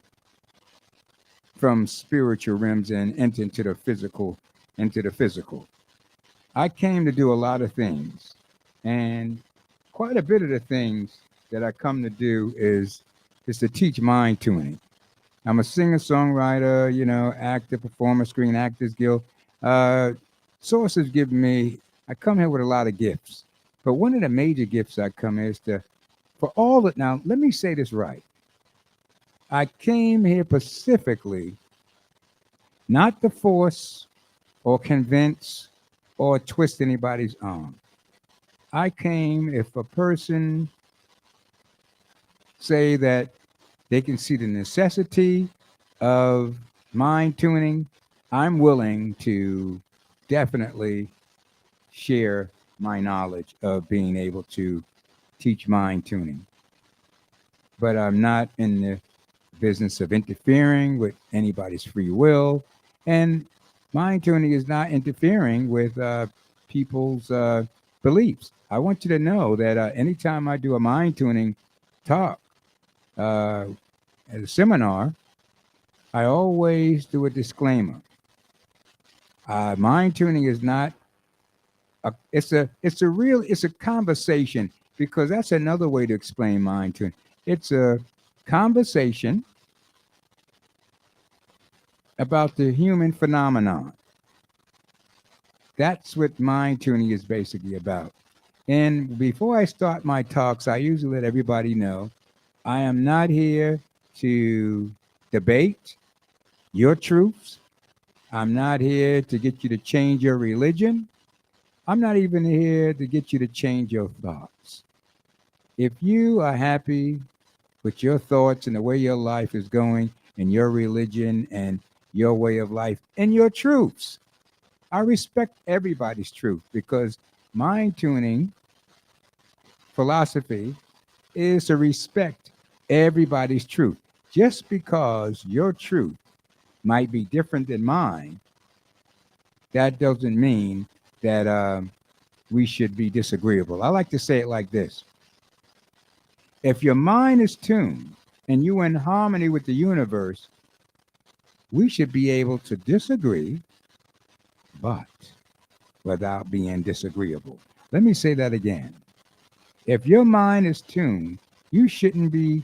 from spiritual realms and enter into the physical. I came to do a lot of things, and quite a bit of the things that I come to do is to teach mind tuning. I'm a singer-songwriter, actor, performer, Screen Actors Guild. Sources give me, I come here with a lot of gifts. But one of the major gifts I come here is now, let me say this right. I came here specifically not to force or convince or twist anybody's arm. I came if a person say that they can see the necessity of mind tuning, I'm willing to definitely share my knowledge of being able to teach mind tuning. But I'm not in the business of interfering with anybody's free will. And mind tuning is not interfering with people's beliefs. I want you to know that anytime I do a mind tuning talk at a seminar, I always do a disclaimer. Mind tuning is not it's a conversation, because that's another way to explain mind tuning. It's a conversation about the human phenomenon. That's what mind tuning is basically about. And before I start my talks, I usually let everybody know I am not here to debate your truths. I'm not here to get you to change your religion. I'm not even here to get you to change your thoughts. If you are happy with your thoughts and the way your life is going and your religion and your way of life and your truths, I respect everybody's truth, because mind tuning philosophy is to respect everybody's truth. Just because your truth might be different than mine, that doesn't mean that we should be disagreeable. I like to say it like this. If your mind is tuned and you're in harmony with the universe, we should be able to disagree, but without being disagreeable. Let me say that again. If your mind is tuned, you shouldn't be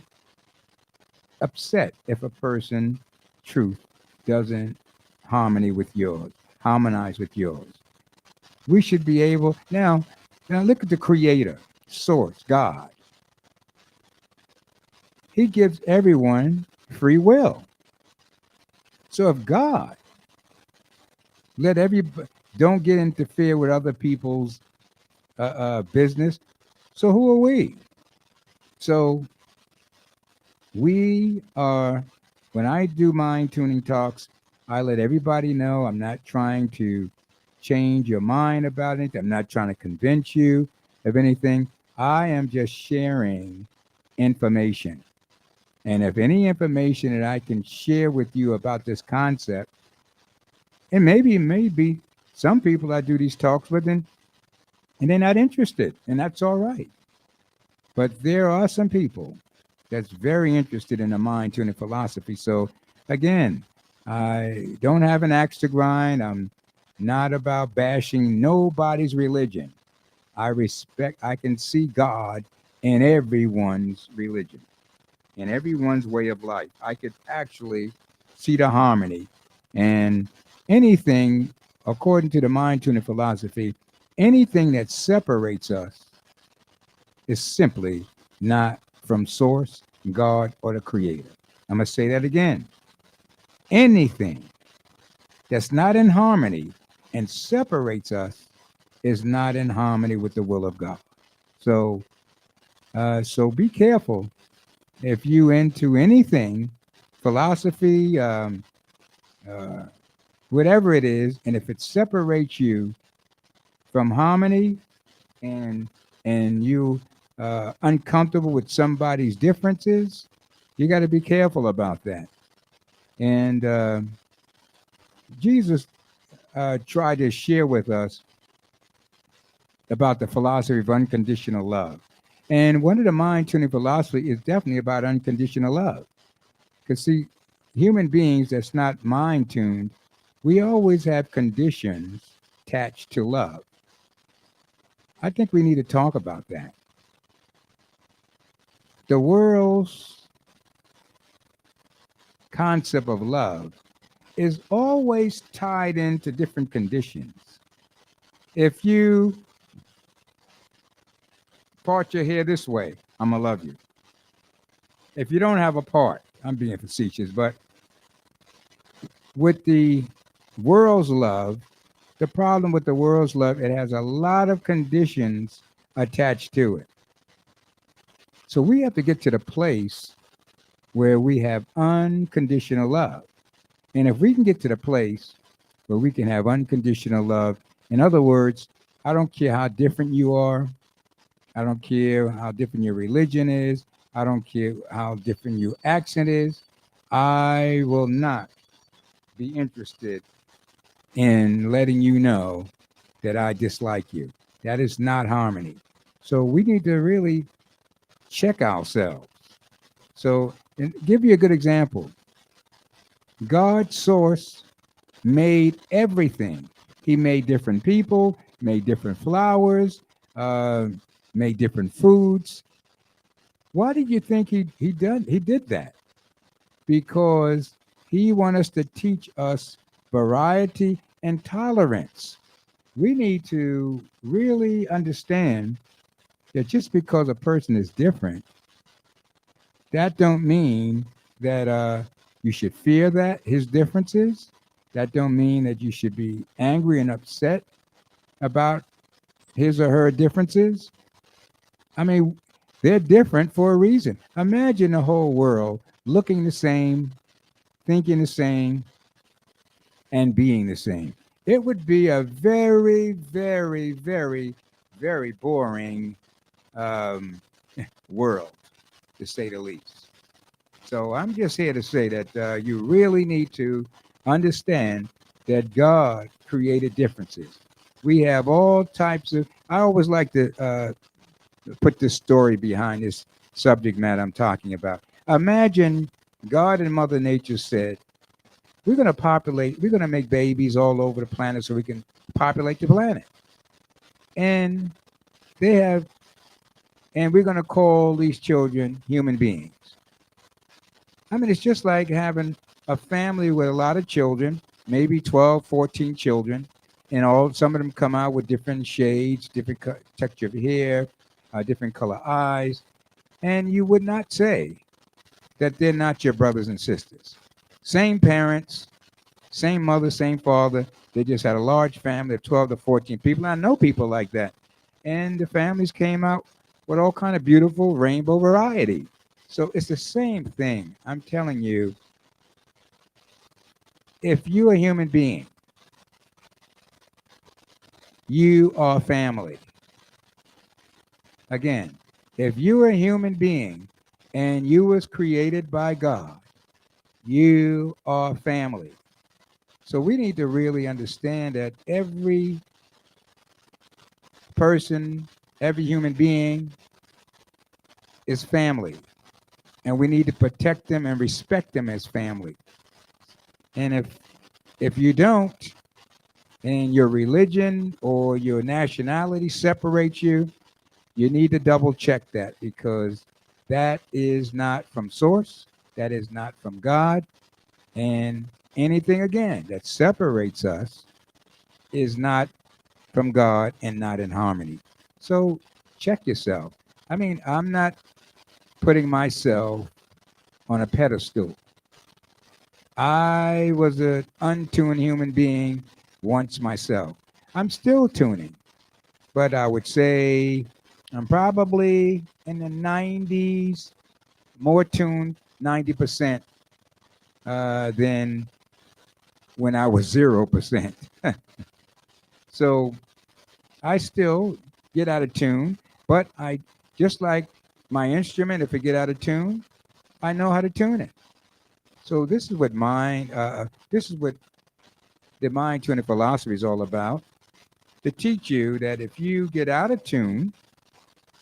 upset if a person's truth doesn't harmonize with yours. We should be able, now look at the creator, source, God. He gives everyone free will. So if God don't get interfere with other people's business, so who are we? So we are, when I do mind tuning talks, I let everybody know I'm not trying to change your mind about anything. I'm not trying to convince you of anything. I am just sharing information. And if any information that I can share with you about this concept, and maybe some people I do these talks with, and they're not interested, and that's all right. But there are some people that's very interested in the mind tuning philosophy. So again, I don't have an axe to grind. I'm not about bashing nobody's religion. I can see God in everyone's religion, in everyone's way of life. I could actually see the harmony. And anything, according to the mind tuning philosophy, anything that separates us is simply not from source, God, or the creator. I'm going to say that again. Anything that's not in harmony and separates us is not in harmony with the will of God. So be careful if you into anything, philosophy, whatever it is, and if it separates you from harmony and you uncomfortable with somebody's differences, you got to be careful about that. And Jesus tried to share with us about the philosophy of unconditional love. And one of the mind tuning philosophy is definitely about unconditional love. Because see, human beings that's not mind tuned, we always have conditions attached to love. I think we need to talk about that. The world's concept of love is always tied into different conditions. If you part your hair this way, I'm going to love you. If you don't have a part, I'm being facetious, but with the world's love, the problem with the world's love, it has a lot of conditions attached to it. So we have to get to the place where we have unconditional love. And if we can get to the place where we can have unconditional love, in other words, I don't care how different you are. I don't care how different your religion is. I don't care how different your accent is. I will not be interested in letting you know that I dislike you. That is not harmony. So we need to really check ourselves. So, and give you a good example. God's source made everything. He made different people, made different flowers, uh, made different foods. Why did you think he did that? Because he wants us to teach us variety and tolerance. We need to really understand that just because a person is different, that don't mean that you should fear that his differences. That don't mean that you should be angry and upset about his or her differences. I mean, they're different for a reason. Imagine the whole world looking the same, thinking the same, and being the same. It would be a very, very, very, very boring um, world, to say the least. So I'm just here to say that you really need to understand that God created differences. We have all types of. I always like to put this story behind this subject matter I'm talking about. Imagine God and Mother Nature said, we're going to make babies all over the planet so we can populate the planet. And they have, and we're going to call these children human beings. I mean, it's just like having a family with a lot of children, maybe 12, 14 children, and some of them come out with different shades, different texture of hair, different color eyes. And you would not say that they're not your brothers and sisters. Same parents, same mother, same father. They just had a large family of 12 to 14 people. I know people like that. And the families came out with all kind of beautiful rainbow variety. So it's the same thing. I'm telling you, if you're a human being, you are family. Again, if you're a human being and you was created by God, you are family. So we need to really understand that every person, every human being is family. And we need to protect them and respect them as family. And if you don't, and your religion or your nationality separates you, you need to double check that, because that is not from source, that is not from God. And anything again that separates us is not from God and not in harmony. So check yourself. I mean, I'm not putting myself on a pedestal. I was an untuned human being once myself. I'm still tuning, but I would say I'm probably in the 90s, more tuned 90% than when I was 0%. So I still get out of tune, but I just like my instrument, if it get out of tune, I know how to tune it. So this is what the mind tuning philosophy is all about, to teach you that if you get out of tune,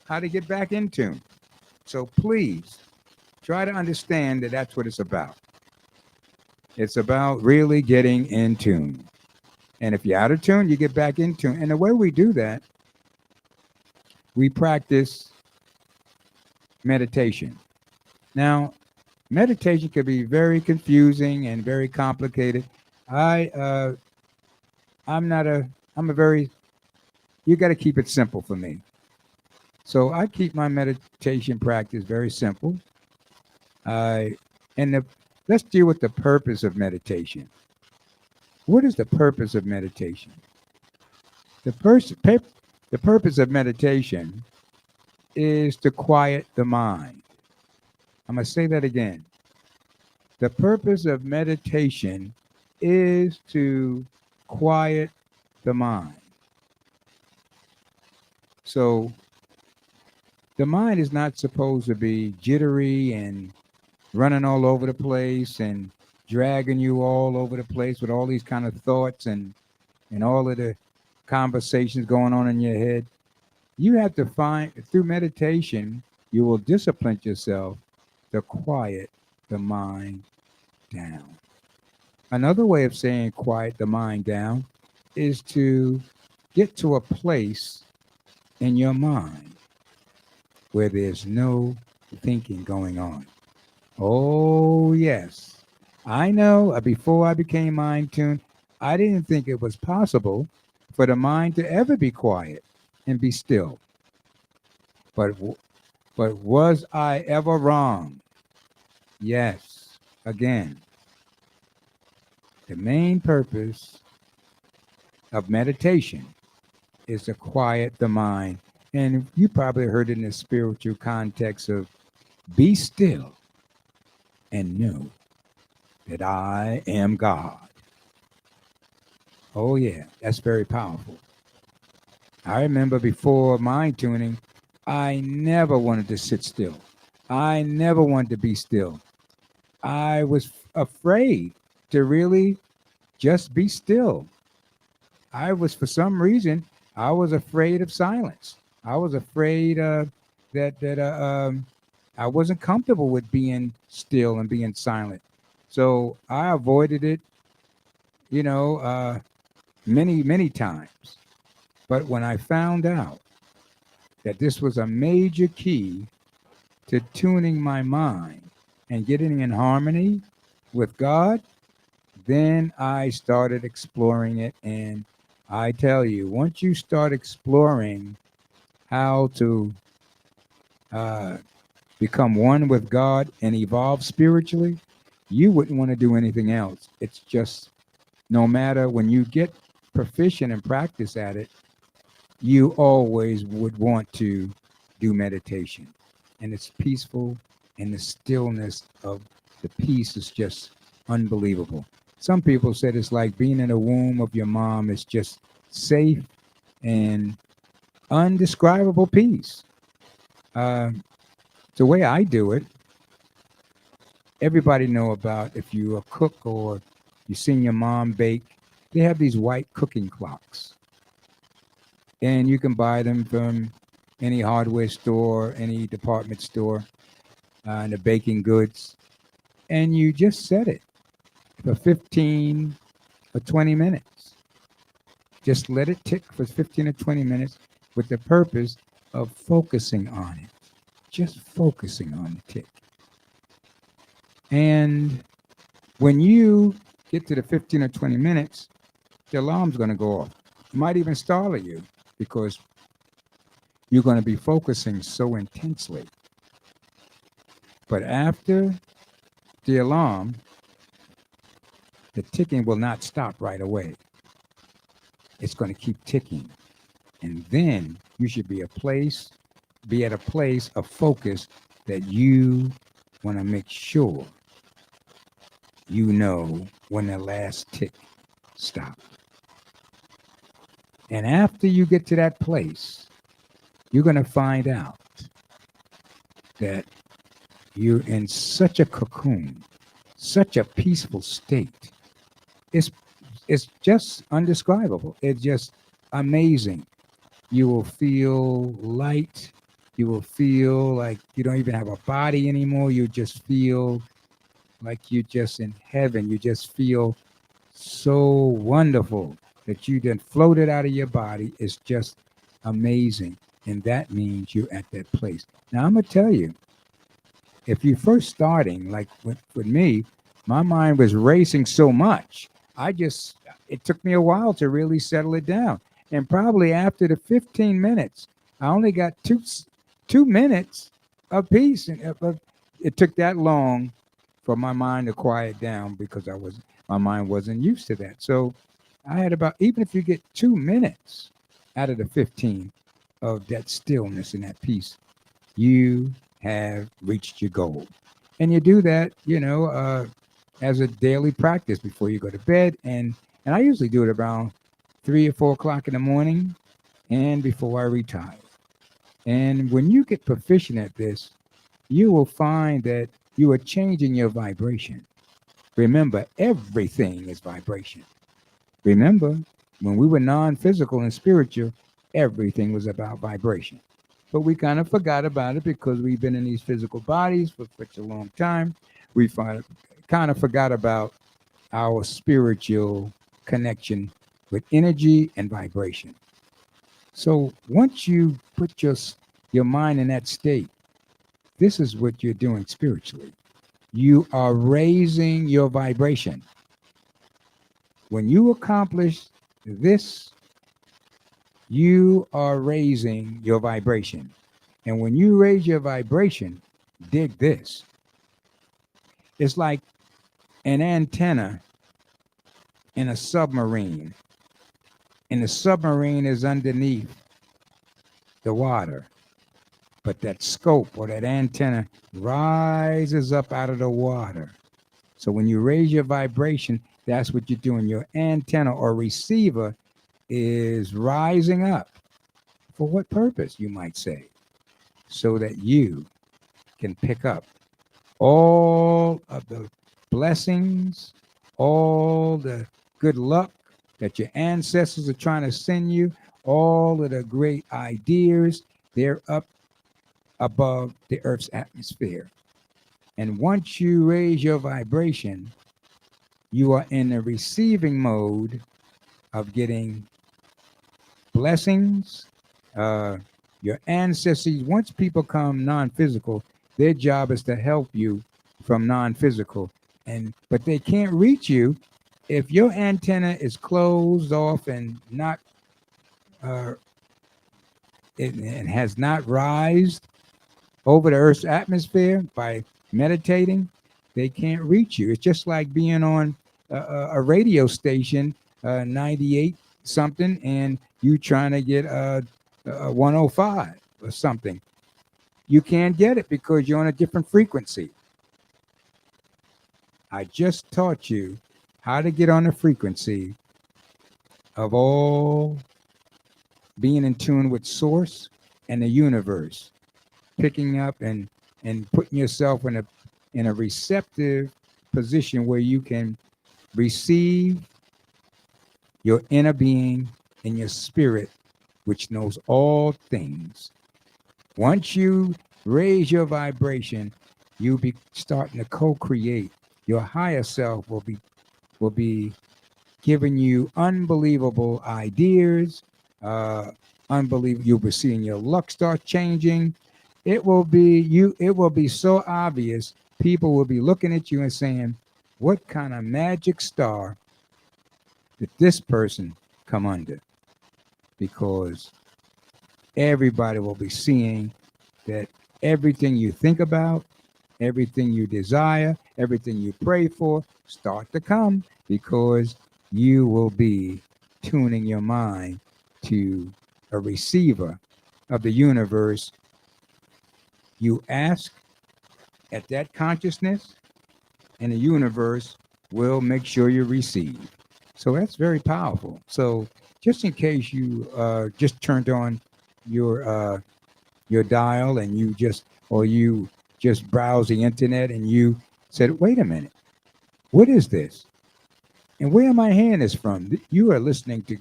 how to get back in tune. So please try to understand that that's what it's about. It's about really getting in tune. And if you're out of tune, you get back in tune. And the way we do that, we practice meditation. Now, meditation can be very confusing and very complicated. I'm not a, I'm a very, you got to keep it simple for me. So I keep my meditation practice very simple. And let's deal with the purpose of meditation. What is the purpose of meditation? The purpose of meditation is to quiet the mind. I'm going to say that again. The purpose of meditation is to quiet the mind. So the mind is not supposed to be jittery and running all over the place and dragging you all over the place with all these kind of thoughts and all of the conversations going on in your head. You have to find, through meditation, you will discipline yourself to quiet the mind down. Another way of saying quiet the mind down is to get to a place in your mind where there's no thinking going on. Oh, yes. I know before I became mind tuned, I didn't think it was possible for the mind to ever be quiet and be still. But was I ever wrong? Yes. Again, the main purpose of meditation is to quiet the mind. And you probably heard it in the spiritual context of be still and know that I am God. Oh, yeah, that's very powerful. I remember before mind tuning, I never wanted to sit still. I never wanted to be still. I was afraid to really just be still. For some reason, I was afraid of silence. I was afraid that I wasn't comfortable with being still and being silent. So I avoided it, many, many times. But when I found out that this was a major key to tuning my mind and getting in harmony with God, then I started exploring it. And I tell you, once you start exploring how to become one with God and evolve spiritually, you wouldn't want to do anything else. It's just, no matter, when you get proficient and practice at it, you always would want to do meditation. And it's peaceful, and the stillness of the peace is just unbelievable. Some people said it's like being in the womb of your mom. It's just safe and undescribable peace. The way I do it, everybody know about, if you're a cook or you've seen your mom bake, they have these white cooking clocks. And you can buy them from any hardware store, any department store, in the baking goods. And you just set it for 15 or 20 minutes. Just let it tick for 15 or 20 minutes with the purpose of focusing on it. Just focusing on the tick. And when you get to the 15 or 20 minutes, the alarm's going to go off. It might even startle you because you're going to be focusing so intensely. But after the alarm, the ticking will not stop right away. It's going to keep ticking. And then you should be at a place of focus that you want to make sure you know when the last tick stopped. And after you get to that place, you're going to find out that you're in such a cocoon, such a peaceful state. It's just undescribable. It's just amazing. You will feel light. You will feel like you don't even have a body anymore. You just feel like you're just in heaven. You just feel so wonderful that you then floated out of your body. It's just amazing. And that means you're at that place. Now, I'm going to tell you, if you're first starting, like with me, my mind was racing so much. It took me a while to really settle it down. And probably after the 15 minutes, I only got two minutes of peace. And it took that long for my mind to quiet down because my mind wasn't used to that. So I had even if you get 2 minutes out of the 15 of that stillness and that peace, you have reached your goal. And you do that, as a daily practice before you go to bed. And I usually do it around 3 or 4 o'clock in the morning and before I retire. And when you get proficient at this, you will find that You are changing your vibration. Remember, everything is vibration. Remember, when we were non-physical and spiritual, everything was about vibration. But we kind of forgot about it because we've been in these physical bodies for such a long time. We kind of forgot about our spiritual connection with energy and vibration. So once you put your mind in that state, this is what you're doing spiritually. You are raising your vibration. When you accomplish this, you are raising your vibration. And when you raise your vibration, dig this. It's like an antenna in a submarine. And the submarine is underneath the water. But that scope or that antenna rises up out of the water. So when you raise your vibration, that's what you're doing. Your antenna or receiver is rising up. For what purpose, you might say? So that you can pick up all of the blessings, all the good luck that your ancestors are trying to send you, all of the great ideas. They're up above the Earth's atmosphere. And once you raise your vibration, you are in the receiving mode of getting blessings. Your ancestors, once people come non-physical, their job is to help you from non-physical. But they can't reach you if your antenna is closed off and not it has not rised over the Earth's atmosphere by meditating. They can't reach you. It's just like being on a radio station, 98 something, and you trying to get 105 or something. You can't get it because you're on a different frequency. I just taught you how to get on the frequency of all being in tune with source and the universe, picking up and putting yourself in a receptive position where you can receive your inner being and your spirit, which knows all things. Once you raise your vibration, you'll be starting to co-create. Your higher self will be giving you unbelievable ideas. Unbelievable. You'll be seeing your luck start changing. It will be so obvious. People will be looking at you and saying, what kind of magic star did this person come under? Because everybody will be seeing that everything you think about, everything you desire, everything you pray for, start to come, because you will be tuning your mind to a receiver of the universe. You ask at that consciousness, and the universe will make sure you receive. So that's very powerful. So just in case you just turned on your dial and you just browse the internet and you said, wait a minute, what is this? And where am I hearing this from? You are listening to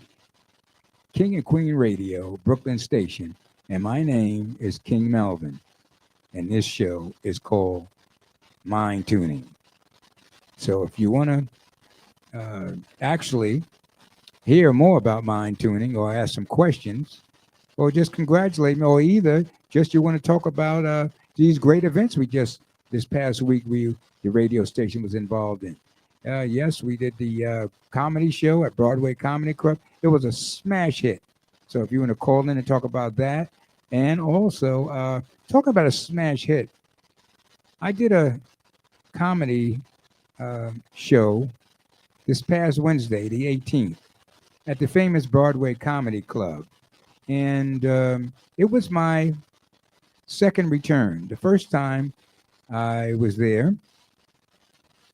King and Queen Radio, Brooklyn Station, and my name is King Melvin, and this show is called Mind Tuning. So if you want to actually hear more about mind tuning or ask some questions or just congratulate me, or either just you want to talk about these great events this past week the radio station was involved in. Yes, we did the comedy show at Broadway Comedy Club. It was a smash hit. So if you want to call in and talk about that, and also talk about a smash hit, I did a comedy show this past Wednesday, the 18th, at the famous Broadway Comedy Club. And it was my second return. The first time I was there,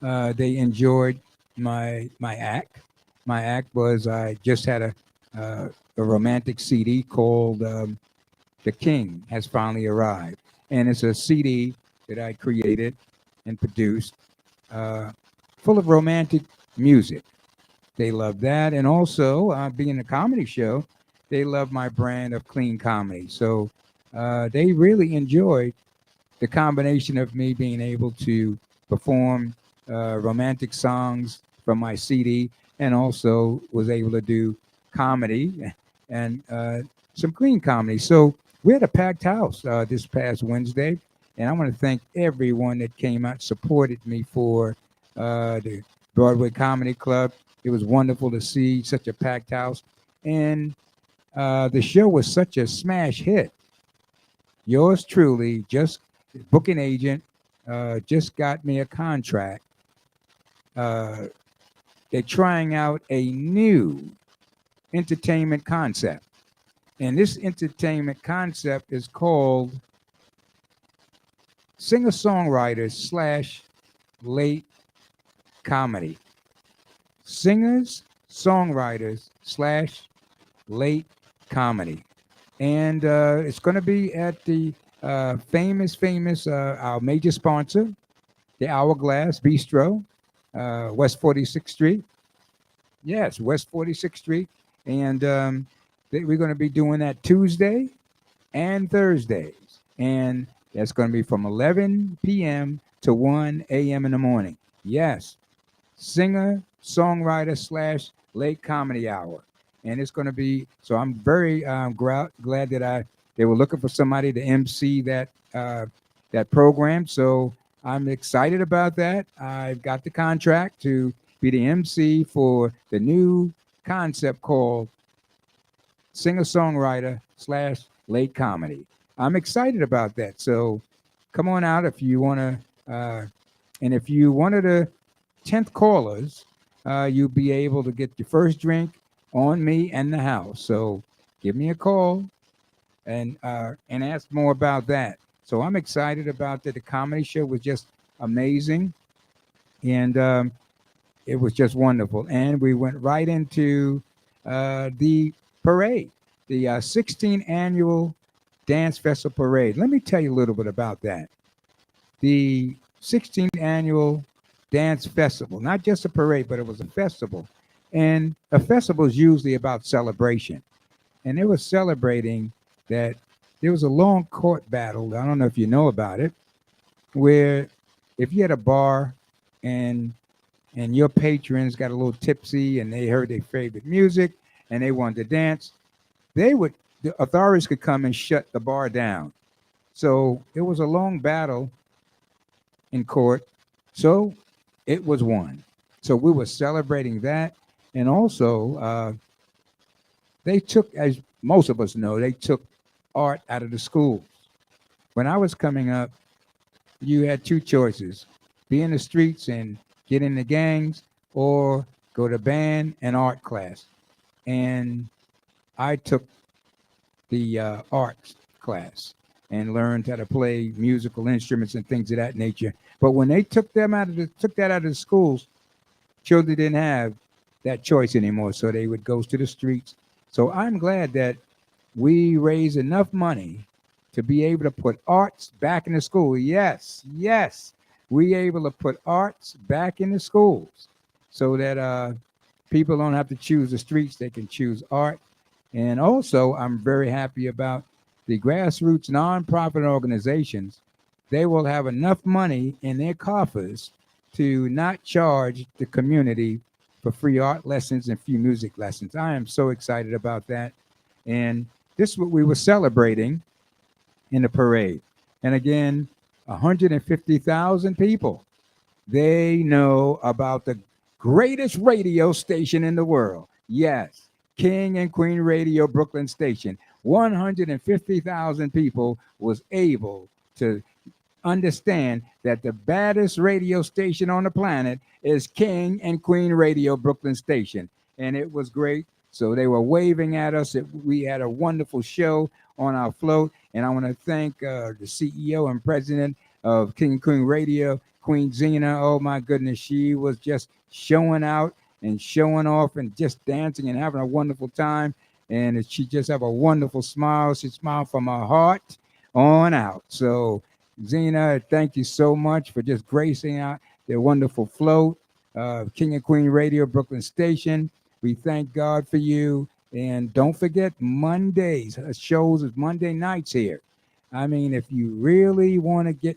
they enjoyed my act. My act was, I just had a romantic CD called The King Has Finally Arrived. And it's a CD that I created, and produced, full of romantic music. They love that. And also, being a comedy show, they love my brand of clean comedy. So they really enjoyed the combination of me being able to perform romantic songs from my CD and also was able to do comedy and some clean comedy. So we had a packed house this past Wednesday. And I want to thank everyone that came out, supported me for the Broadway Comedy Club. It was wonderful to see such a packed house. And the show was such a smash hit. Yours truly, just booking agent, just got me a contract. They're trying out a new entertainment concept. And this entertainment concept is called singer-songwriters slash late comedy. Singers, songwriters slash late comedy. And it's going to be at the famous, our major sponsor, the Hourglass Bistro, West 46th Street. Yes, West 46th Street. And we're going to be doing that Tuesday and Thursdays. And that's going to be from 11 p.m. to 1 a.m. in the morning. Yes, singer, songwriter slash late comedy hour. And it's going to be, so I'm very glad that they were looking for somebody to MC that program. So I'm excited about that. I've got the contract to be the MC for the new concept called singer-songwriter slash late comedy. I'm excited about that. So come on out if you want to, and if you one of the 10th callers, you'll be able to get your first drink on me and the house. So give me a call and ask more about that. So I'm excited about that. The comedy show was just amazing. And it was just wonderful. And we went right into the parade, the 16th annual Dance Festival Parade. Let me tell you a little bit about that. The 16th annual Dance Festival, not just a parade, but it was a festival. And a festival is usually about celebration. And they were celebrating that there was a long court battle. I don't know if you know about it, where if you had a bar and your patrons got a little tipsy and they heard their favorite music and they wanted to dance, the authorities could come and shut the bar down. So it was a long battle in court. So it was won. So we were celebrating that. And also, they took, as most of us know, they took art out of the schools. When I was coming up, you had two choices: be in the streets and get in the gangs, or go to band and art class. And I took the arts class and learned how to play musical instruments and things of that nature. But when they took that out of the schools, children didn't have that choice anymore. So they would go to the streets. So I'm glad that we raised enough money to be able to put arts back in the school. Yes, we able to put arts back in the schools so that people don't have to choose the streets. They can choose art. And also, I'm very happy about the grassroots nonprofit organizations. They will have enough money in their coffers to not charge the community for free art lessons and free music lessons. I am so excited about that. And this is what we were celebrating in the parade. And again, 150,000 people. They know about the greatest radio station in the world. Yes, King and Queen Radio Brooklyn Station. 150,000 people was able to understand that the baddest radio station on the planet is King and Queen Radio Brooklyn Station. And it was great. So they were waving at us. We had a wonderful show on our float. And I want to thank the CEO and president of King and Queen Radio, Queen Zena. Oh, my goodness. She was just showing out and showing off and just dancing and having a wonderful time. And she just have a wonderful smile. She smiled from her heart on out. So Zena, thank you so much for just gracing out their wonderful float. King and Queen Radio, Brooklyn Station. We thank God for you. And don't forget Mondays. Shows is Monday nights here. I mean, if you really want to get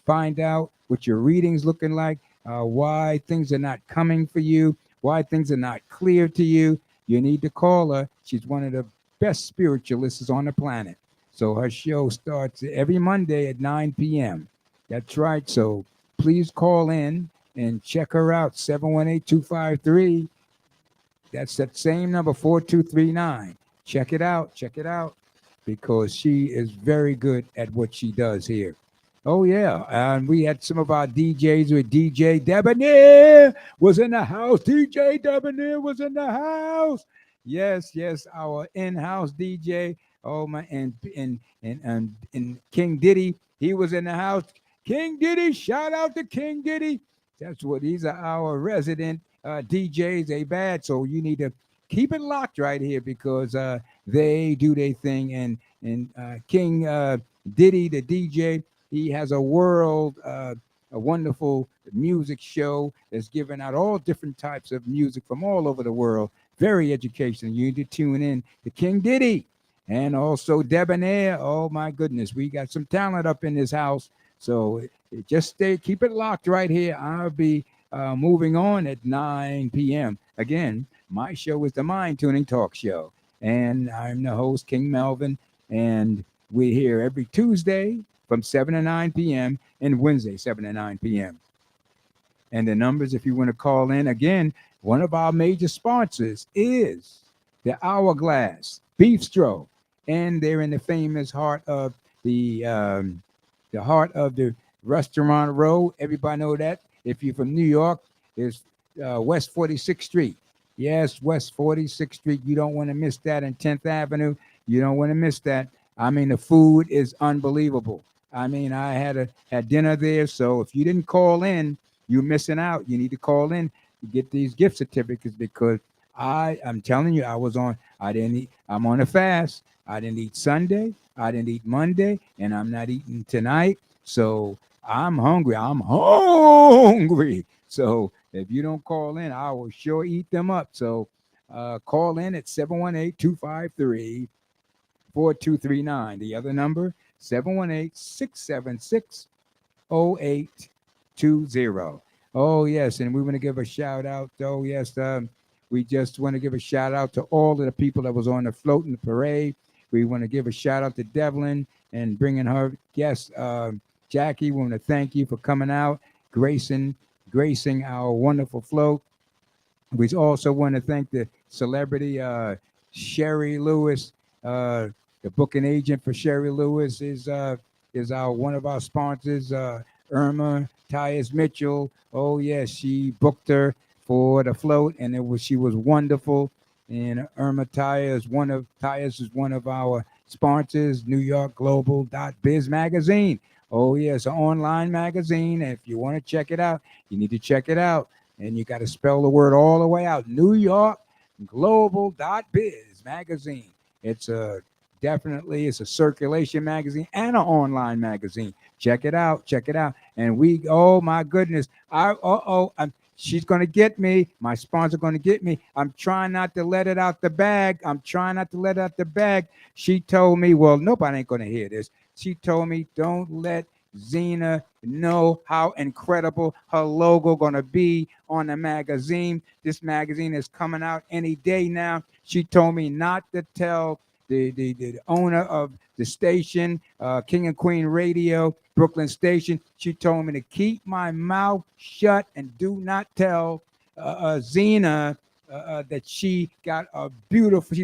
find out what your reading's looking like, why things are not coming for you, why things are not clear to you, you need to call her. She's one of the best spiritualists on the planet. So her show starts every Monday at 9 p.m. That's right. So please call in and check her out. 718-253. That's that same number, 4239. Check it out. Check it out. Because she is very good at what she does here. Oh, yeah. And we had some of our DJs with DJ Debonair was in the house. DJ Debonair was in the house. Yes, yes, our in-house DJ. Oh my, and King Diddy, he was in the house. King Diddy, shout out to King Diddy. That's what these are our resident DJs. They bad, so you need to keep it locked right here because they do their thing. And King Diddy, the DJ, he has a wonderful music show that's giving out all different types of music from all over the world. Very educational. You need to tune in to King Diddy and also Debonair. Oh my goodness, we got some talent up in this house. So just keep it locked right here. I'll be moving on at 9 p.m. Again, my show is the Mind Tuning Talk Show, and I'm the host, King Melvin, and we're here every Tuesday from 7 to 9 p.m. and Wednesday, 7 to 9 p.m. And the numbers, if you want to call in, again, one of our major sponsors is the Hourglass Bistro, and they're in the famous heart of the Restaurant Row. Everybody know that. If you're from New York, it's West 46th Street. Yes, West 46th Street. You don't want to miss that. And 10th Avenue. You don't want to miss that. I mean, the food is unbelievable. I mean, I had dinner there. So if you didn't call in, you're missing out. You need to call in to get these gift certificates because I'm telling you, I'm on a fast. I didn't eat Sunday. I didn't eat Monday, and I'm not eating tonight. So I'm hungry. I'm hungry. So if you don't call in, I will sure eat them up. So call in at 718-253-4239. The other number, 718-676-0820. Oh, yes. And we want to give a shout out. Oh, yes. We just want to give a shout out to all of the people that was on the float in the parade. We want to give a shout out to Devlin and bringing her guest, Jackie. We want to thank you for coming out, gracing our wonderful float. We also want to thank the celebrity Sherry Lewis, the booking agent for Sherry Lewis is our one of our sponsors, Irma Tyus Mitchell. Oh yes, she booked her for the float, and she was wonderful. And Irma Tyus is one of our sponsors, New York Global.biz magazine. Oh yes, an online magazine. And if you want to check it out, you need to check it out. And you got to spell the word all the way out. New York Global.biz magazine. It's a circulation magazine and an online magazine. Check it out. And oh my goodness, she's gonna get me. My sponsor gonna get me. I'm trying not to let it out the bag. She told me, well, nobody ain't gonna hear this. She told me, don't let Zena know how incredible her logo gonna be on the magazine. This magazine is coming out any day now. She told me not to tell the owner of the station, King and Queen Radio, Brooklyn Station. She told me to keep my mouth shut and do not tell Zena that she got a beautiful.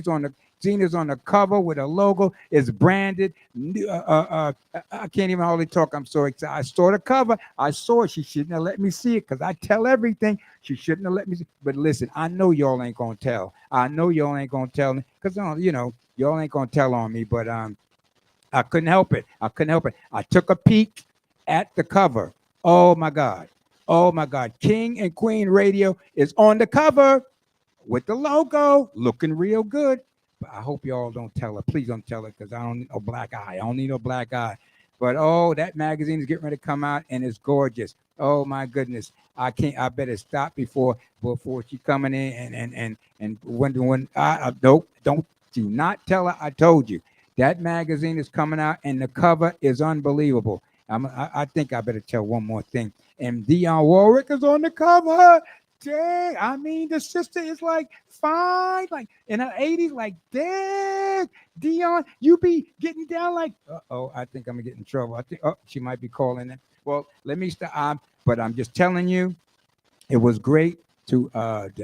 Zena's on the cover with a logo. It's branded. I can't even hardly talk. I'm so excited. I saw the cover. I saw it. She shouldn't have let me see it because I tell everything. She shouldn't have let me see. But listen, I know y'all ain't gonna tell. Because y'all ain't gonna tell on me. But I couldn't help it. I took a peek at the cover. Oh my God. King and Queen Radio is on the cover with the logo, looking real good. But I hope y'all don't tell her. Please don't tell her because I don't need no black eye. But oh, that magazine is getting ready to come out, and it's gorgeous. Oh my goodness, I can't. I better stop before she coming in and when nope, don't do not tell her I told you. That magazine is coming out, and the cover is unbelievable. I think I better tell one more thing. And Dionne Warwick is on the cover. Dang, I mean, the sister is like fine, like in her 80s, like dang, Dion, you be getting down like, oh, I think I'm gonna get in trouble. I think, oh, she might be calling it. Well, let me stop. But I'm just telling you, it was great to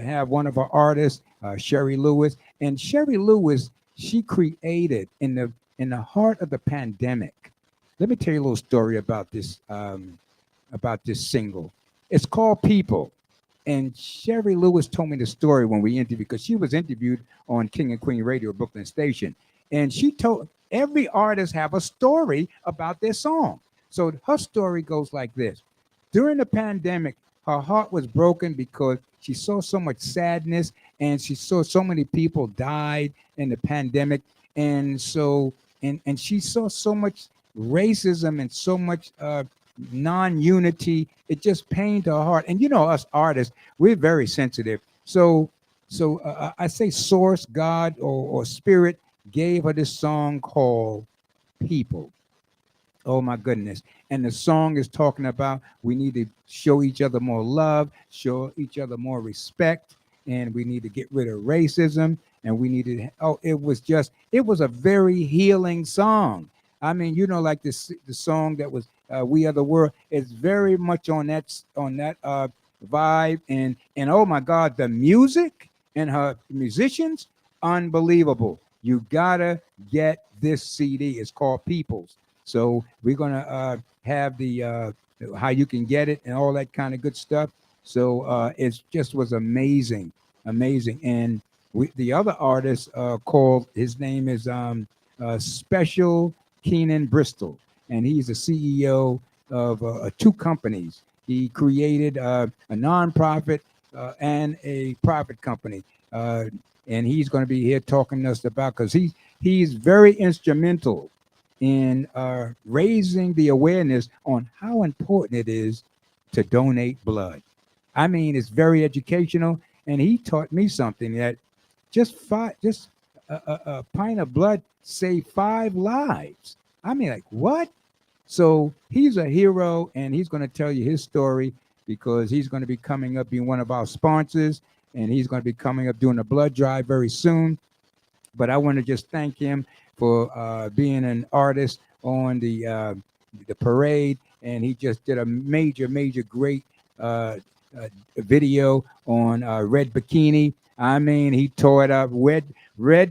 have one of our artists, Sherry Lewis, and Sherry Lewis, she created in the heart of the pandemic. Let me tell you a little story about this single. It's called People. And Sherry Lewis told me the story when we interviewed, because she was interviewed on King and Queen Radio, Brooklyn Station. And she told every artist have a story about their song. So her story goes like this. During the pandemic, her heart was broken because she saw so much sadness and she saw so many people died in the pandemic. And so, and she saw so much racism and so much non-unity. It just pained her heart. And you know, us artists, we're very sensitive. So I say source, God or spirit gave her this song called People. Oh my goodness. And the song is talking about we need to show each other more love, show each other more respect, and we need to get rid of racism. And we needed, oh, it was a very healing song. I mean, you know, like the song that was We Are the World. It's very much on that vibe. And oh my God, the music and her musicians, unbelievable. You gotta get this CD. It's called Peoples. So we're gonna have the how you can get it and all that kind of good stuff. So it just was amazing, amazing. And the other artist called, his name is Special Keenan Bristol, and he's the CEO of two companies. He created a nonprofit and a profit company, and he's going to be here talking to us about, because he's very instrumental in raising the awareness on how important it is to donate blood. I mean, it's very educational, and he taught me something that just a pint of blood saved 5 lives. I mean, like what? So he's a hero, and he's going to tell you his story, because he's going to be coming up being one of our sponsors, and he's going to be coming up doing a blood drive very soon. But I want to just thank him for being an artist on the parade, and he just did a major, great video on Red Bikini. I mean, he tore it up. Red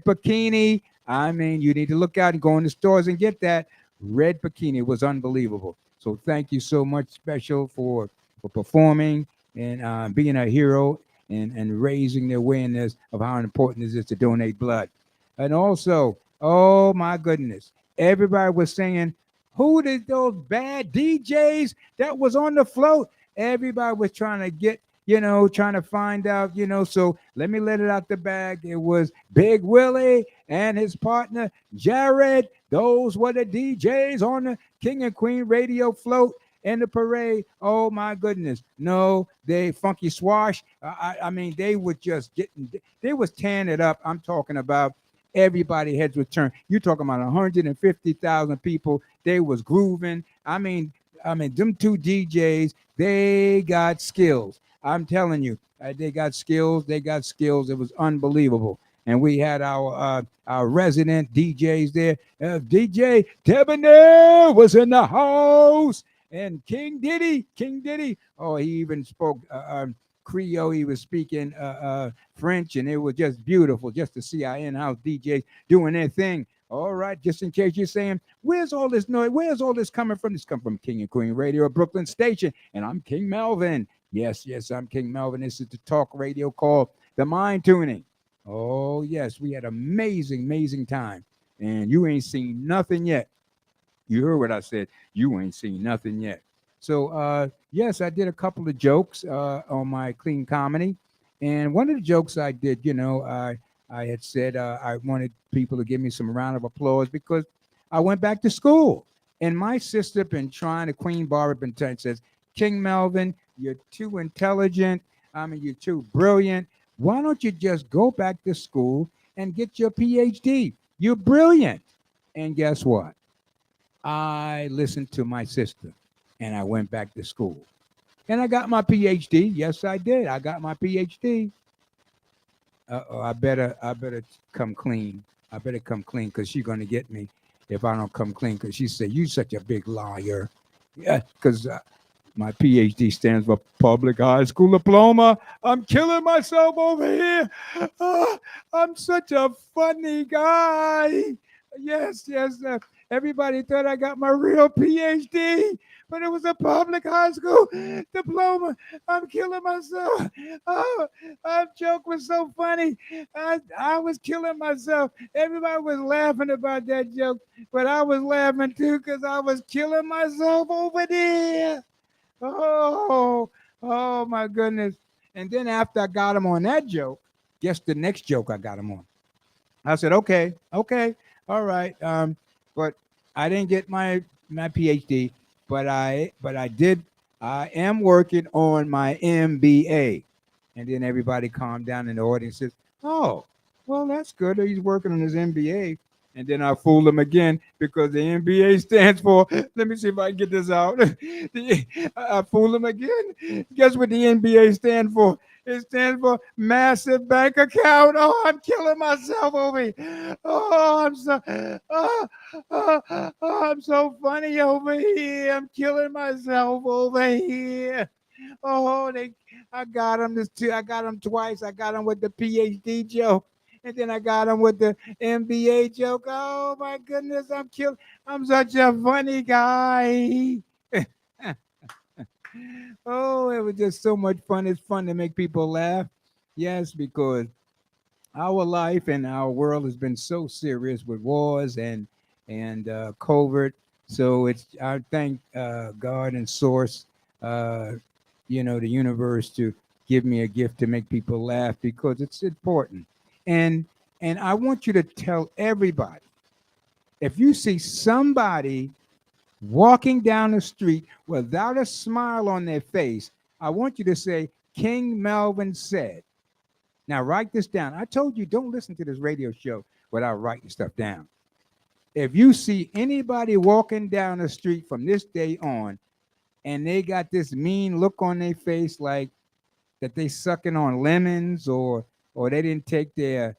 Bikini. I mean, you need to look out and go in the stores and get that. Red Bikini was unbelievable. So thank you so much, Special, for performing and being a hero and raising the awareness of how important it is to donate blood. And also, oh my goodness, everybody was saying, who did those bad DJs that was on the float? Everybody was trying to get, trying to find out, so let me let it out the bag. It was Big Willie and his partner, Jared. Those were the DJs on the King and Queen Radio float and the parade. Oh my goodness. No, they Funky Swash. I mean, they were just they was tearing it up. I'm talking about everybody heads were turned. You're talking about 150,000 people. They was grooving. I mean, them two DJs, they got skills. I'm telling you, they got skills. They got skills. It was unbelievable. And we had our resident DJs there. DJ Debonair was in the house, and King Diddy. Oh, he even spoke Creole. He was speaking French, and it was just beautiful just to see our in-house DJs doing their thing. All right, just in case you're saying, where's all this noise? Where's all this coming from? This come from King and Queen Radio, Brooklyn Station, and I'm King Melvin. Yes, I'm King Melvin. This is the talk radio called The Mind Tuning. Oh, yes, we had amazing time, and you ain't seen nothing yet. You heard what I said. You ain't seen nothing yet. So, yes, I did a couple of jokes on my clean comedy. And one of the jokes I did, I had said I wanted people to give me some round of applause because I went back to school. And my sister been trying to, Queen Barbara been trying, says, King Melvin, you're too intelligent. I mean, you're too brilliant. Why don't you just go back to school and get your PhD? You're brilliant. And guess what? I listened to my sister and I went back to school. And I got my PhD. Yes, I did. I got my PhD. I better come clean. I better come clean because she's gonna get me if I don't come clean. Because she said you such a big liar. Yeah, because my PhD stands for Public High School Diploma. I'm killing myself over here. I'm such a funny guy. Yes, yes. Everybody thought I got my real PhD, but it was a public high school diploma. I'm killing myself. Oh, that joke was so funny. I was killing myself. Everybody was laughing about that joke, but I was laughing too because I was killing myself over there. Oh, oh my goodness. And then after I got him on that joke, guess the next joke I got him on. I said, okay, all right. But I didn't get my PhD, but I did. I am working on my MBA. And then everybody calmed down in the audience says, oh, well, that's good. He's working on his MBA. And then I fooled him again because the MBA stands for, let me see if I can get this out. I fooled him again. Guess what the MBA stands for? It stands for massive bank account. Oh, I'm killing myself over here. I'm so funny over here. I'm killing myself over here. Oh, I got him this too. I got him twice. I got him with the PhD joke. And then I got him with the MBA joke. Oh my goodness, I'm such a funny guy. Oh, it was just so much fun. It's fun to make people laugh. Yes, because our life and our world has been so serious with wars and COVID. So I thank God and Source, uh, the universe to give me a gift to make people laugh because it's important. And and I want you to tell everybody if you see somebody walking down the street without a smile on their face, I want you to say, King Melvin said. Now, write this down. I told you don't listen to this radio show without writing stuff down. If you see anybody walking down the street from this day on and they got this mean look on their face like that they sucking on lemons or they didn't take their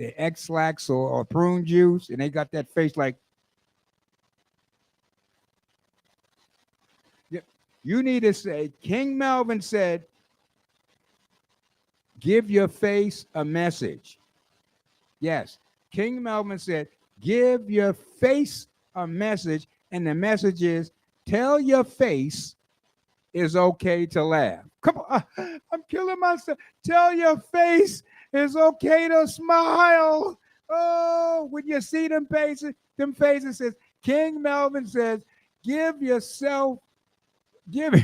X-Lax or prune juice and they got that face like, you need to say, King Melvin said, give your face a message. Yes, King Melvin said, give your face a message. And the message is, tell your face it's okay to laugh. Come on, I'm killing myself. Tell your face it's okay to smile. Oh, when you see them faces says, King Melvin says, give yourself give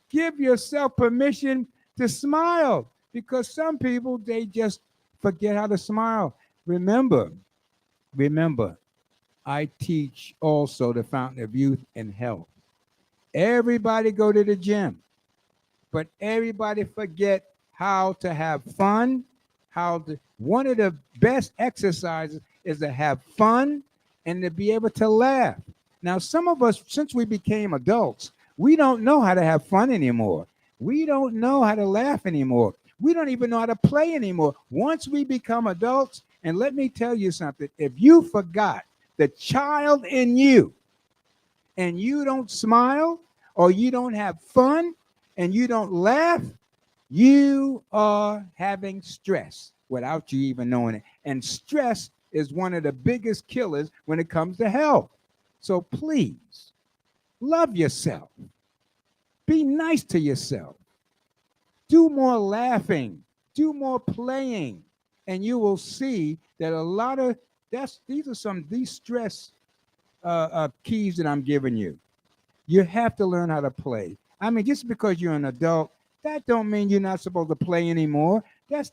give yourself permission to smile because some people they just forget how to smile. Remember, I teach also the fountain of youth and health. Everybody go to the gym, but everybody forget how to have fun. One of the best exercises is to have fun and to be able to laugh. Now, some of us, since we became adults, we don't know how to have fun anymore. We don't know how to laugh anymore. We don't even know how to play anymore. Once we become adults, and let me tell you something, if you forgot the child in you and you don't smile or you don't have fun and you don't laugh, you are having stress without you even knowing it. And stress is one of the biggest killers when it comes to health. So please, love yourself. Be nice to yourself. Do more laughing. Do more playing. And you will see that a lot of these stress keys that I'm giving you. You have to learn how to play. I mean, just because you're an adult, that don't mean you're not supposed to play anymore. That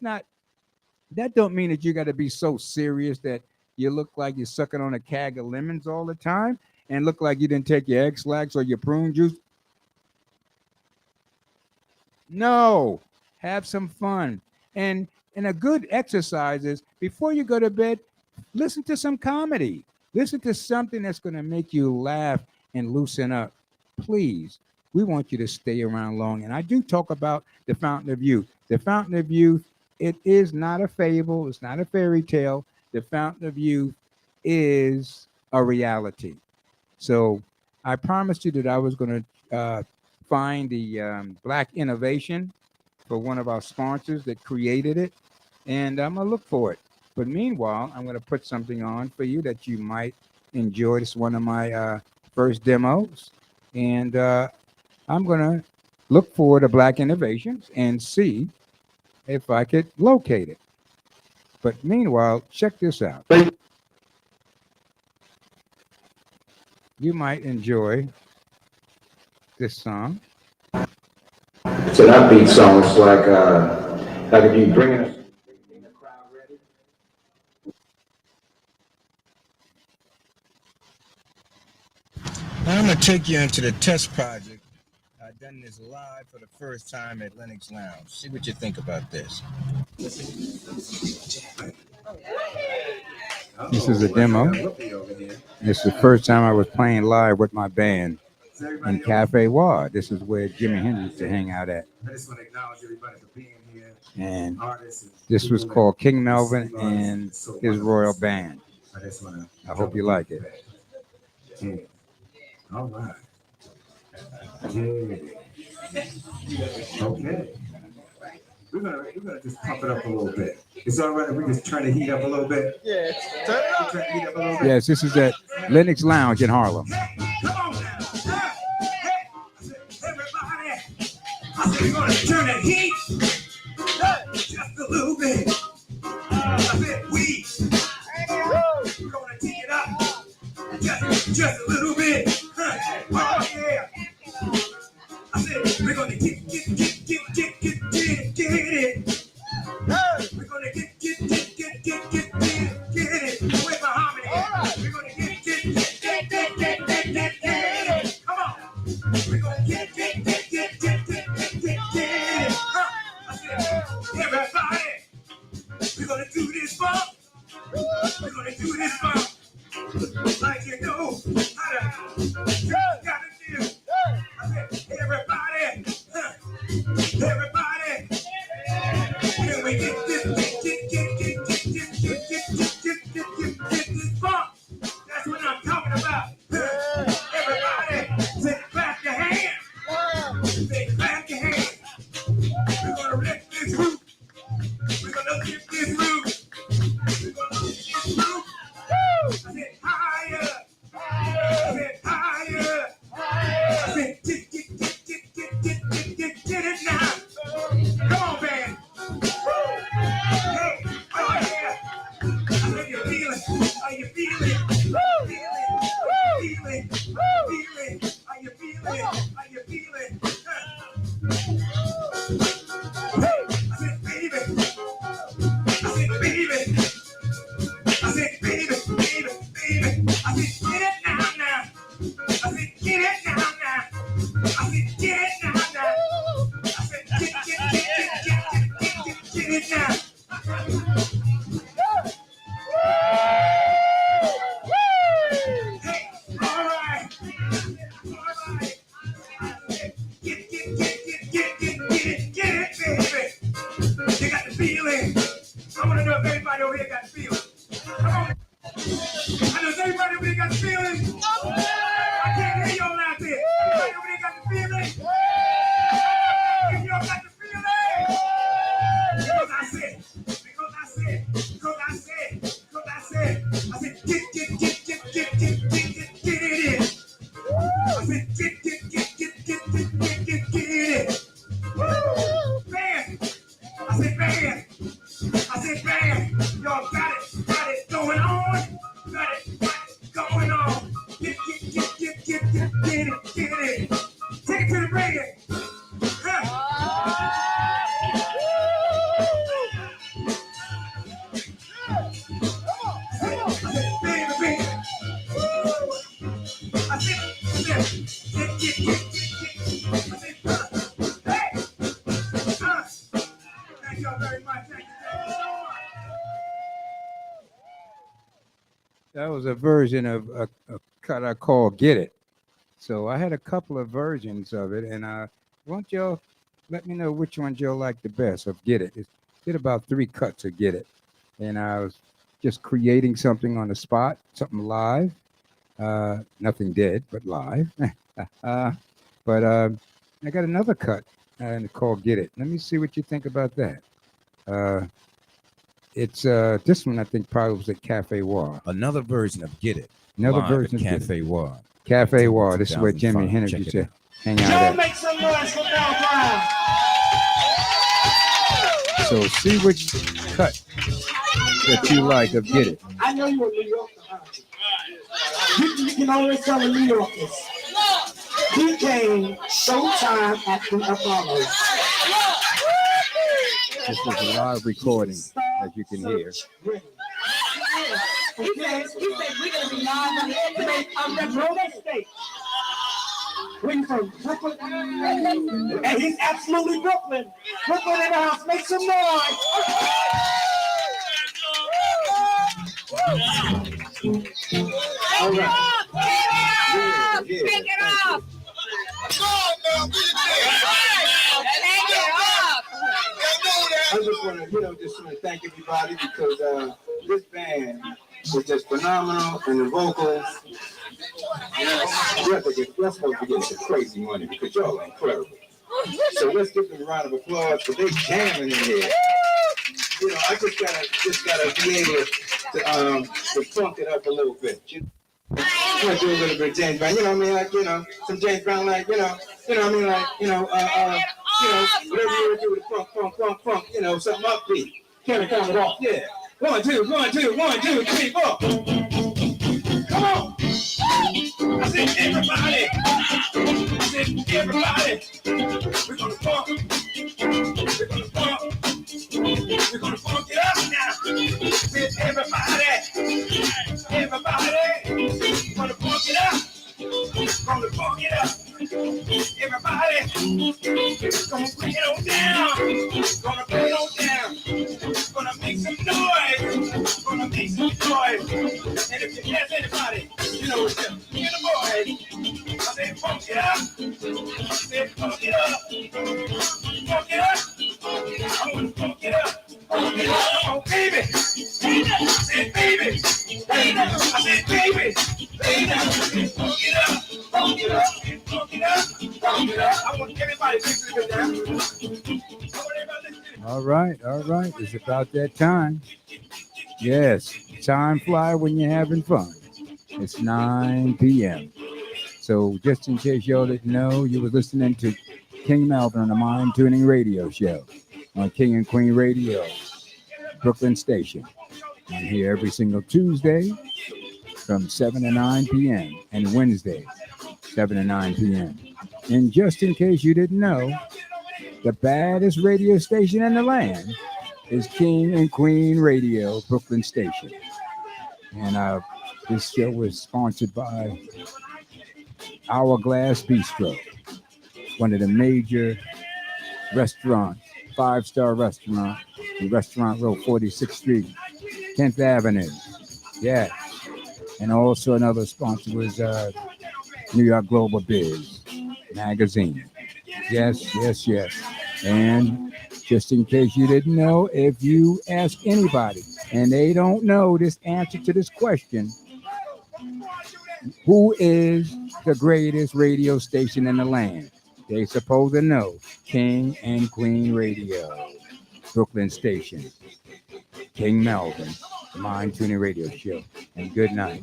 don't mean that you got to be so serious that you look like you're sucking on a keg of lemons all the time. and look like you didn't take your X-Lax or your prune juice? No, have some fun. And a good exercise is before you go to bed, listen to some comedy. Listen to something that's going to make you laugh and loosen up. Please, we want you to stay around long. And I do talk about the Fountain of Youth. The Fountain of Youth, it is not a fable, it's not a fairy tale. The Fountain of Youth is a reality. So I promised you that I was going to find the Black Innovation for one of our sponsors that created it, and I'm going to look for it. But meanwhile, I'm going to put something on for you that you might enjoy. It's one of my first demos, and I'm going to look for the Black Innovations and see if I could locate it. But meanwhile, check this out. You might enjoy this song. It's an upbeat song. It's like if you bring us the crowd ready. Now I'm going to take you into the test project. I've done this live for the first time at Lennox Lounge. See what you think about this. This is a demo. This is the first time I was playing live with my band in Cafe Ward. This is where Jimi Hendrix used to hang out at. I just want to acknowledge everybody for being here. And this was called King Melvin and his Royal Band. I hope you like it. Yeah. All right. Yeah. Okay. We're gonna just pump it up a little bit. It's all right if we just turn the heat up a little bit. Yeah, turn it up. Turn the heat up a little bit. Yes, this is at Lennox Lounge in Harlem. Come on now. Hey, everybody. I said we're gonna turn the heat just a little bit. I said we're gonna take it up just a little bit. Oh yeah. I said we're gonna get it. We're gonna get it. With my harmony. We're gonna get it. Come on. We're gonna get it. I said, everybody, we're gonna do this bump. We're gonna do this bump. Like you know how to gotta do. I said, everybody, can we get this bump? That's what I'm talking about. Everybody, take back your hand. Take back your hand. We're gonna lift this roof. We're gonna lift this roof. We're gonna lift this roof. I said higher. I said higher. I said get it now. Come on, man. Hey, oh yeah. I said you feel it. Are you feeling it? Feeling. Are you feeling it? Are you feeling it? I said baby. I said baby. I said baby. I said get it now. I said get it now. I said get it now. I said get it now. Hey, all right. Get it, baby. You got the feeling. I want to know if everybody over here got the feeling. Come on. I know everybody over here got the feeling. I can't hear y'all out there. Everybody over there got the feeling. If y'all got the feeling. Because I said, I said, get it in. I said, get it in. Bam. I said, bam. Y'all got it going on. Got it going on. Get it. Take it to the reggae. Baby. Thank y'all very much. Thank you. That was a version of a cut I call Get It. So I had a couple of versions of it, and won't y'all let me know which one y'all like the best of Get It. It did about 3 cuts of Get It, and I was just creating something on the spot, something live. Nothing dead, but live. But I got another cut and called Get It. Let me see what you think about that. It's this one I think probably was at Cafe War. Another version of Get It. Another live version at of Get It. Cafe War. Cafe War. This is where Jimi 2005. Hendrix Check used it to out. hang out Y'all at. make some noise for Mel Brown. So see which cut that you like of Get It. I know you're a New Yorker. You can always tell the New Yorkers. He came showtime at the Apollo. This is a live recording, as you can hear. He said we're gonna be live on the Rhode State. Where you from? Brooklyn? And he's absolutely Brooklyn. Brooklyn in the house. Make some noise. All right. Pick it up. I just want to, thank everybody because this band was just phenomenal, and the vocals. We're supposed to get some crazy money because y'all are incredible. So let's give them a round of applause for they jamming in here. I just gotta be able to funk it up a little bit. I'm gonna do a little bit of James Brown. Some James Brown, whatever you want to do with funk, something upbeat. Can I count it off? Yeah. 1, 2, 1, 2, 1, 2, 3, 4. Come on. I said everybody. We're gonna funk. We're gonna funk it up now. Said everybody. Gonna funk it up. Gonna funk it up. Everybody. Gonna bring it on down. Gonna bring it on down. Gonna make some noise. And if you ask anybody, you know what's up. Me and the boys. I said funk it up. Funk it up. I wanna funk it up. Come on, baby. I said baby. I said baby. Funk it up. I want everybody to get down. All right. It's about that time. Yes, time fly when you're having fun. It's 9 p.m. So just in case y'all didn't know, you were listening to King Melvin on the Mind Tuning Radio Show on King and Queen Radio, Brooklyn Station. I'm here every single Tuesday from 7 to 9 p.m. and Wednesday, 7 to 9 p.m. And just in case you didn't know, the baddest radio station in the land is King and Queen Radio, Brooklyn Station. And this show was sponsored by Hourglass Bistro, one of the major restaurants, 5-star restaurant, the Restaurant Row, 46th Street, 10th Avenue. Yeah. And also another sponsor was New York Global Biz Magazine. Yes. And just in case you didn't know, if you ask anybody and they don't know this answer to this question, who is the greatest radio station in the land? They supposed to know. King and Queen Radio, Brooklyn Station. King Melvin, the Mind Tuning Radio Show. And good night.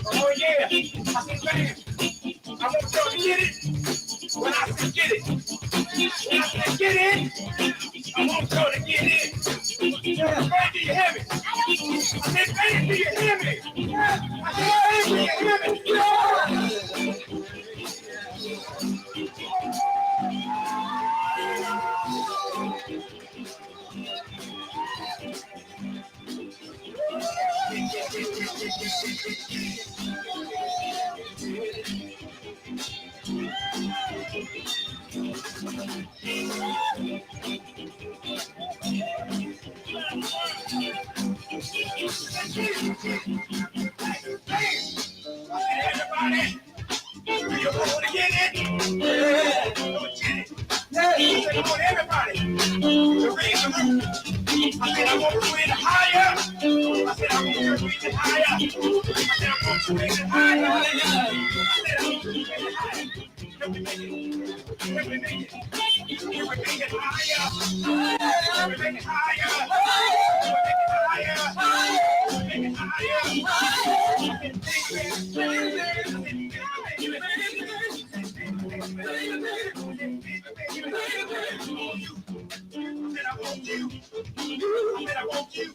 Oh yeah, I said man, I want y'all to get it. When I said get it, I want y'all to get it. Man, do you hear me? I said man, do you hear me? I said man, do you hear me? Everybody, do you want to get it? Yeah. Come on, everybody. To raise the roof. I said I want to raise it higher. I said I want to raise it higher. I said I want to raise it higher. I said I want to raise it higher. Can we make it? Can we make it? Can we make it higher? Can we make it higher? Can we make it higher? Can we make it higher? I said I want you. I said I want you.